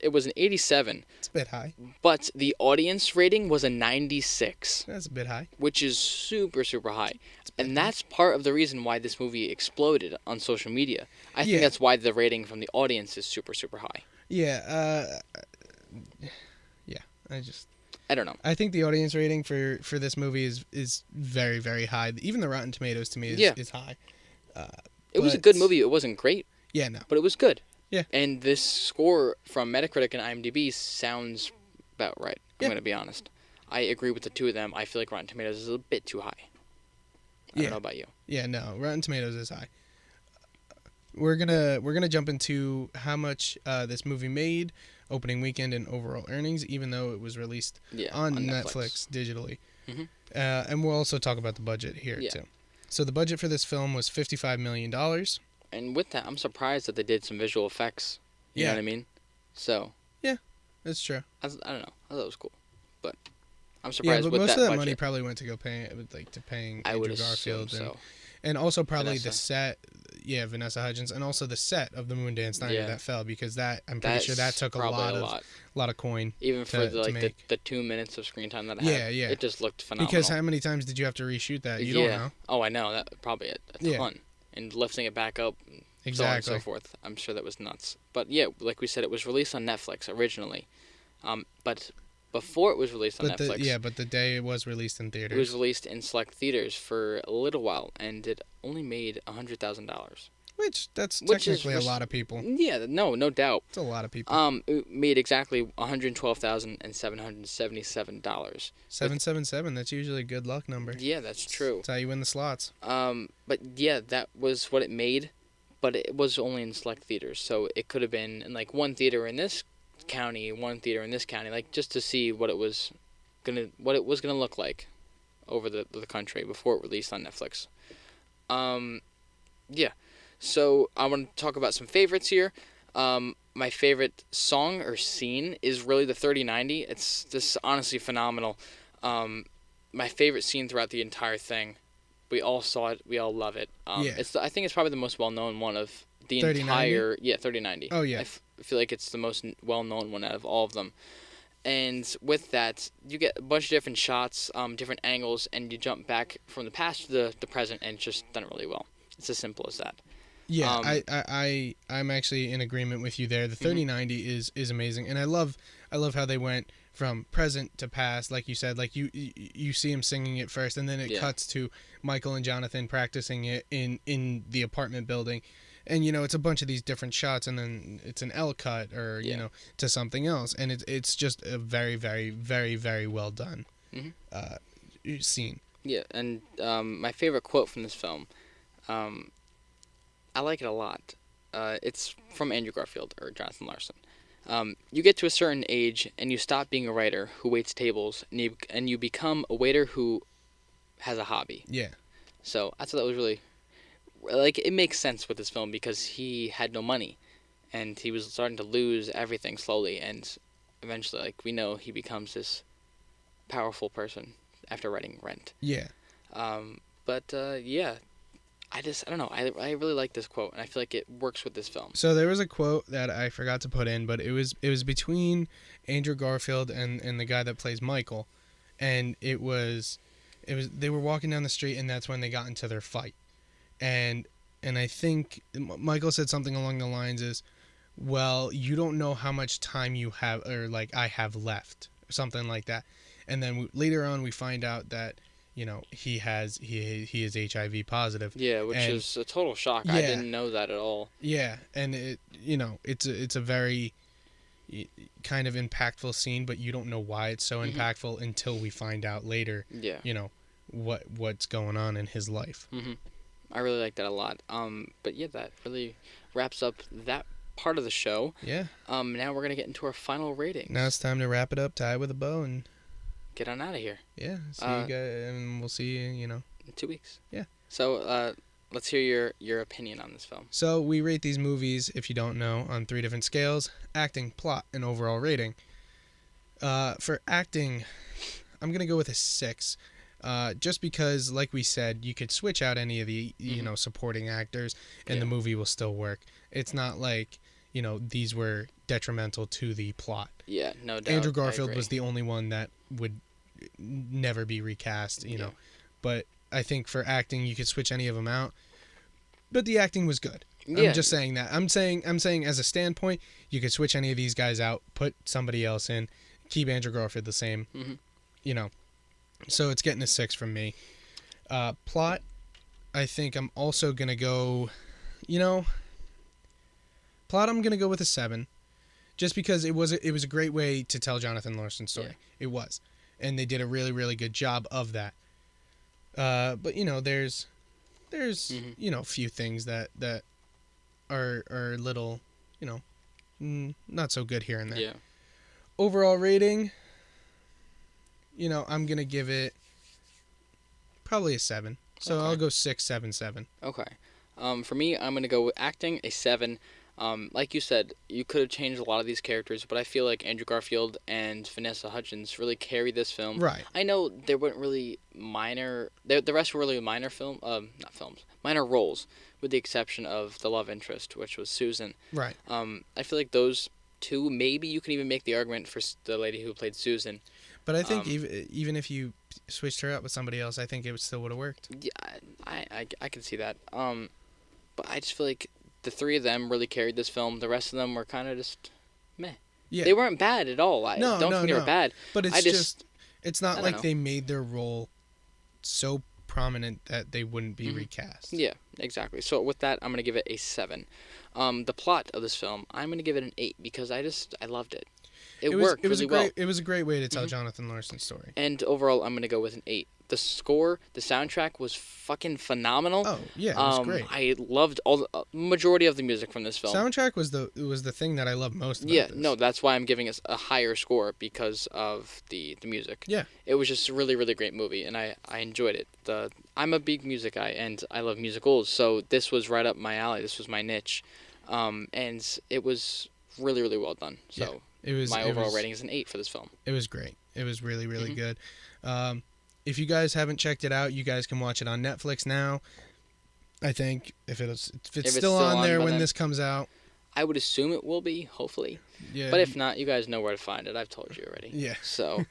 It was an 87, It's a bit high. but the audience rating was a 96, That's a bit high. which is super, super high. It's a bit And high. that's part of the reason why this movie exploded on social media. I Yeah. think that's why the rating from the audience is super, super high. Yeah. I don't know. I think the audience rating for this movie is very, very high. Even the Rotten Tomatoes to me is high. It was a But- good movie. It wasn't great, Yeah, no. but it was good. Yeah. And this score from Metacritic and IMDb sounds about right. I'm Yeah. going to be honest. I agree with the two of them. I feel like Rotten Tomatoes is a bit too high. I Yeah. don't know about you. Yeah, no. Rotten Tomatoes is high. We're gonna jump into how much this movie made opening weekend and overall earnings, even though it was released Yeah, on Netflix digitally. Mhm. And we'll also talk about the budget here Yeah. too. So the budget for this film was $55 million. And with that, I'm surprised that they did some visual effects. You know Yeah. what I mean? So, That's true. I don't know. I thought it was cool. But I'm Yeah, surprised but with most that of that budget. money probably went to go paying I would Andrew assume Garfield so. and also probably the Vanessa. set. Yeah, Vanessa Hudgens, and also the set of the Moondance Diner Yeah. that fell because I'm pretty sure that That's took a probably lot of coin. Even for to make. the 2 minutes of screen time that I Yeah, had. yeah. It just looked phenomenal. Because how many times did you have to reshoot that? You yeah. don't know. Oh, I know. That probably a Yeah. ton. And lifting it back up, so on and Exactly. so forth. I'm sure that was nuts. But yeah, like we said, it was released on Netflix originally. But before it was released on But Netflix, but the day it was released in theaters. it was released in select theaters for a little while, and it only made $100,000. That's which is technically a lot of people. Yeah, no doubt. It's a lot of people. It made exactly $112,777. 777. That's usually a good luck number. Yeah, that's true. That's how you win the slots. But yeah, that was what it made, but it was only in select theaters, so it could have been in like one theater in this county, one theater in this county, like just to see what it was gonna look like over the country before it released on Netflix. Yeah. So I want to talk about some favorites here. My favorite song or scene is really the 3090. It's just honestly phenomenal. My favorite scene throughout the entire thing. We all saw it. We all love it. Yeah. I think it's probably the most well-known one of the 3090? entire... Yeah, 3090. Oh, yeah. I feel like it's the most well-known one out of all of them. And with that, you get a bunch of different shots, different angles, and you jump back from the past to the present, and it's just done really well. It's as simple as that. Yeah, I'm actually in agreement with you there. The 3090 is amazing, and I love how they went from present to past, like you said. Like you see him singing it first, and then it cuts to Michael and Jonathan practicing it in the apartment building, and it's a bunch of these different shots, and then it's an L cut or to something else, and it's just a very, very, very, very well done scene. Yeah, and my favorite quote from this film. I like it a lot. It's from Andrew Garfield, or Jonathan Larson. You get to a certain age, and you stop being a writer who waits tables, and you become a waiter who has a hobby. Yeah. So I thought that was really... Like, it makes sense with this film, because he had no money, and he was starting to lose everything slowly, and eventually, like, we know he becomes this powerful person after writing Rent. Yeah. Yeah... I don't know. I really like this quote, and I feel like it works with this film. So there was a quote that I forgot to put in, but it was between Andrew Garfield and the guy that plays Michael, and it was they were walking down the street, and that's when they got into their fight, and I think Michael said something along the lines is, well, you don't know how much time you have, or like I have left, or something like that, and then later on we find out that, you know, he is HIV positive. Yeah, which is a total shock. Yeah. I didn't know that at all. Yeah, and it, you know, it's a very kind of impactful scene, but you don't know why it's so impactful until we find out later. Yeah. You know what's going on in his life. I really like that a lot. But yeah, that really wraps up that part of the show. Yeah. Now we're gonna get into our final ratings. Now it's time to wrap it up, tie with a bow, and get on out of here. yeah. See you guys, and we'll see you. You know, In 2 weeks. Yeah. So let's hear your opinion on this film. So we rate these movies, if you don't know, on 3 different scales: acting, plot, and overall rating. For acting, I'm gonna go with a 6. Just because, like we said, you could switch out any of the supporting actors, and the movie will still work. It's not like, you know, these were detrimental to the plot. Yeah, no doubt. Andrew Garfield was the only one that would never be recast, you know. But I think for acting, you could switch any of them out. But the acting was good. Yeah. I'm just saying that. I'm saying as a standpoint, you could switch any of these guys out, put somebody else in, keep Andrew Garfield the same. You know. So it's getting a 6 from me. Plot, I think I'm also going to go, plot I'm going to go with a 7. Just because it was a great way to tell Jonathan Larson's story. Yeah. It was. And they did a really, really good job of that. But, you know, there's you know, a few things that are a little, you know, not so good here and there. Yeah. Overall rating, you know, I'm going to give it probably a 7. So Okay. I'll go 6, 7, 7. Okay. For me, I'm going to go with acting, a 7. Like you said, you could have changed a lot of these characters, but I feel like Andrew Garfield and Vanessa Hudgens really carried this film. Right. I know there weren't really the rest were really minor roles, with the exception of the love interest, which was Susan. Right. I feel like those two, maybe you can even make the argument for the lady who played Susan. But I think even if you switched her out with somebody else, I think it still would have worked. Yeah, I can see that. But I just feel like the three of them really carried this film. The rest of them were kind of just meh. Yeah. They weren't bad at all. I don't think they were bad. But it's it's not like know. they made their role so prominent that they wouldn't be recast. Yeah, exactly. So with that, I'm going to give it a 7. The plot of this film, I'm going to give it an 8 because I loved it. It worked really well. It was a great way to tell Jonathan Larson's story. And overall, I'm going to go with an 8. The score, the soundtrack was fucking phenomenal. Oh, yeah, it was great. I loved all the majority of the music from this film. Soundtrack was the thing that I loved most about this. No, that's why I'm giving it a higher score, because of the music. Yeah. It was just a really, really great movie, and I enjoyed it. I'm a big music guy, and I love musicals, so this was right up my alley. This was my niche. And it was really, really well done. So my overall rating is an 8 for this film. It was great. It was really, really good. If you guys haven't checked it out, you guys can watch it on Netflix now. I think if it's still on there when this comes out. I would assume it will be, hopefully. Yeah. But if not, you guys know where to find it. I've told you already. Yeah. So,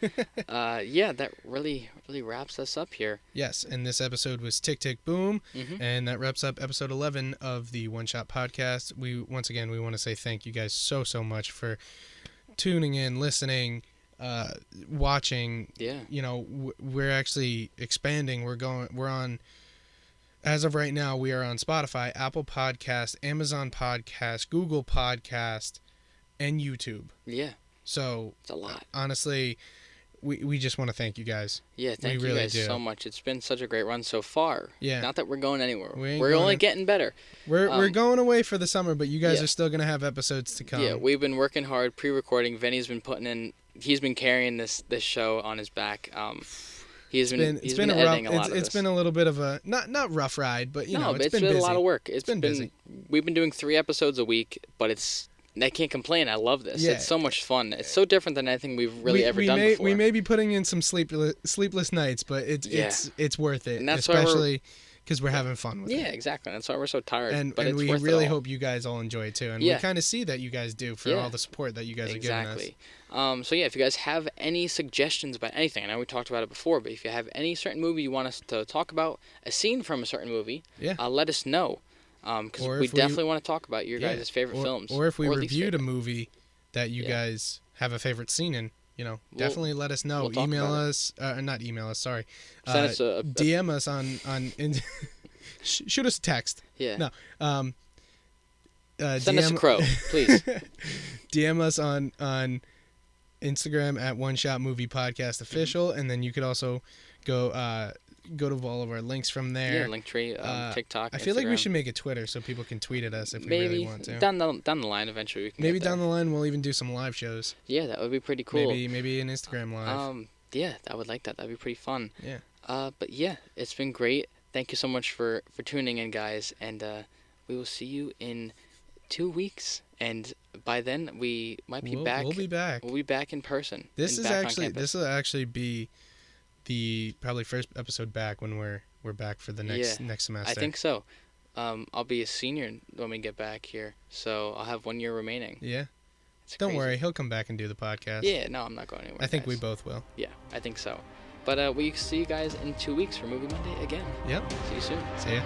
that really, really wraps us up here. Yes, and this episode was Tick Tick Boom, and that wraps up episode 11 of the One Shot Podcast. We want to say thank you guys so much for tuning in, listening, watching. Yeah. You know, we're actually expanding. We're on, as of right now, we are on Spotify, Apple Podcast, Amazon Podcast, Google Podcast, and YouTube. Yeah. So it's a lot. Honestly, we just want to thank you guys. Yeah, thank you guys so much. It's been such a great run so far. Yeah. Not that we're going anywhere. We're only getting better. We're going away for the summer, but you guys are still going to have episodes to come. Yeah, we've been working hard, pre-recording. Vinny's been he's been carrying this show on his back. He's been editing a lot of this. It's been a little bit of a not rough ride, but it's been busy. A lot of work. It's been busy. We've been doing 3 episodes a week, but I can't complain. I love this. Yeah. It's so much fun. It's so different than anything we've really ever done before. We may be putting in some sleepless nights, but it's worth it. And that's especially because we're having fun with it. Yeah, exactly. That's why we're so tired. And but it's we worth really it all. hope you guys all enjoy it too. And Yeah. we kind of see that you guys do for all the support that you guys are giving us. Exactly. So yeah, if you guys have any suggestions about anything, I know we talked about it before, but if you have any certain movie you want us to talk about, a scene from a certain movie, let us know. Because we definitely want to talk about your guys' favorite films. Or if we reviewed a movie that you guys have a favorite scene in, definitely let us know. We'll email us, not email us, sorry. Send us DM us on shoot us a text. Yeah. No. Send us a crow, please. DM us on Instagram at One Shot Movie Podcast Official, and then you could also go to all of our links from there. Yeah, linktree, TikTok. I feel like we Instagram. should make a Twitter so people can tweet at us if we Maybe really want to. down the line eventually we can. Maybe get there. down the line we'll even do some live shows. Yeah, that would be pretty cool. Maybe an Instagram live. Yeah, I would like that. That'd be pretty fun. Yeah. But yeah, it's been great. Thank you so much for tuning in, guys, and we will see you in 2 weeks. And by then we might be back. We'll be back. We'll be back in person. This will actually be the probably first episode back when we're back for the next semester. I think so. I'll be a senior when we get back here, so I'll have 1 year remaining. Yeah. It's Don't crazy. worry, he'll come back and do the podcast. Yeah, no, I'm not going anywhere. I think guys. we both will. Yeah, I think so. But we see you guys in 2 weeks for Movie Monday again. Yep. See you soon. See ya.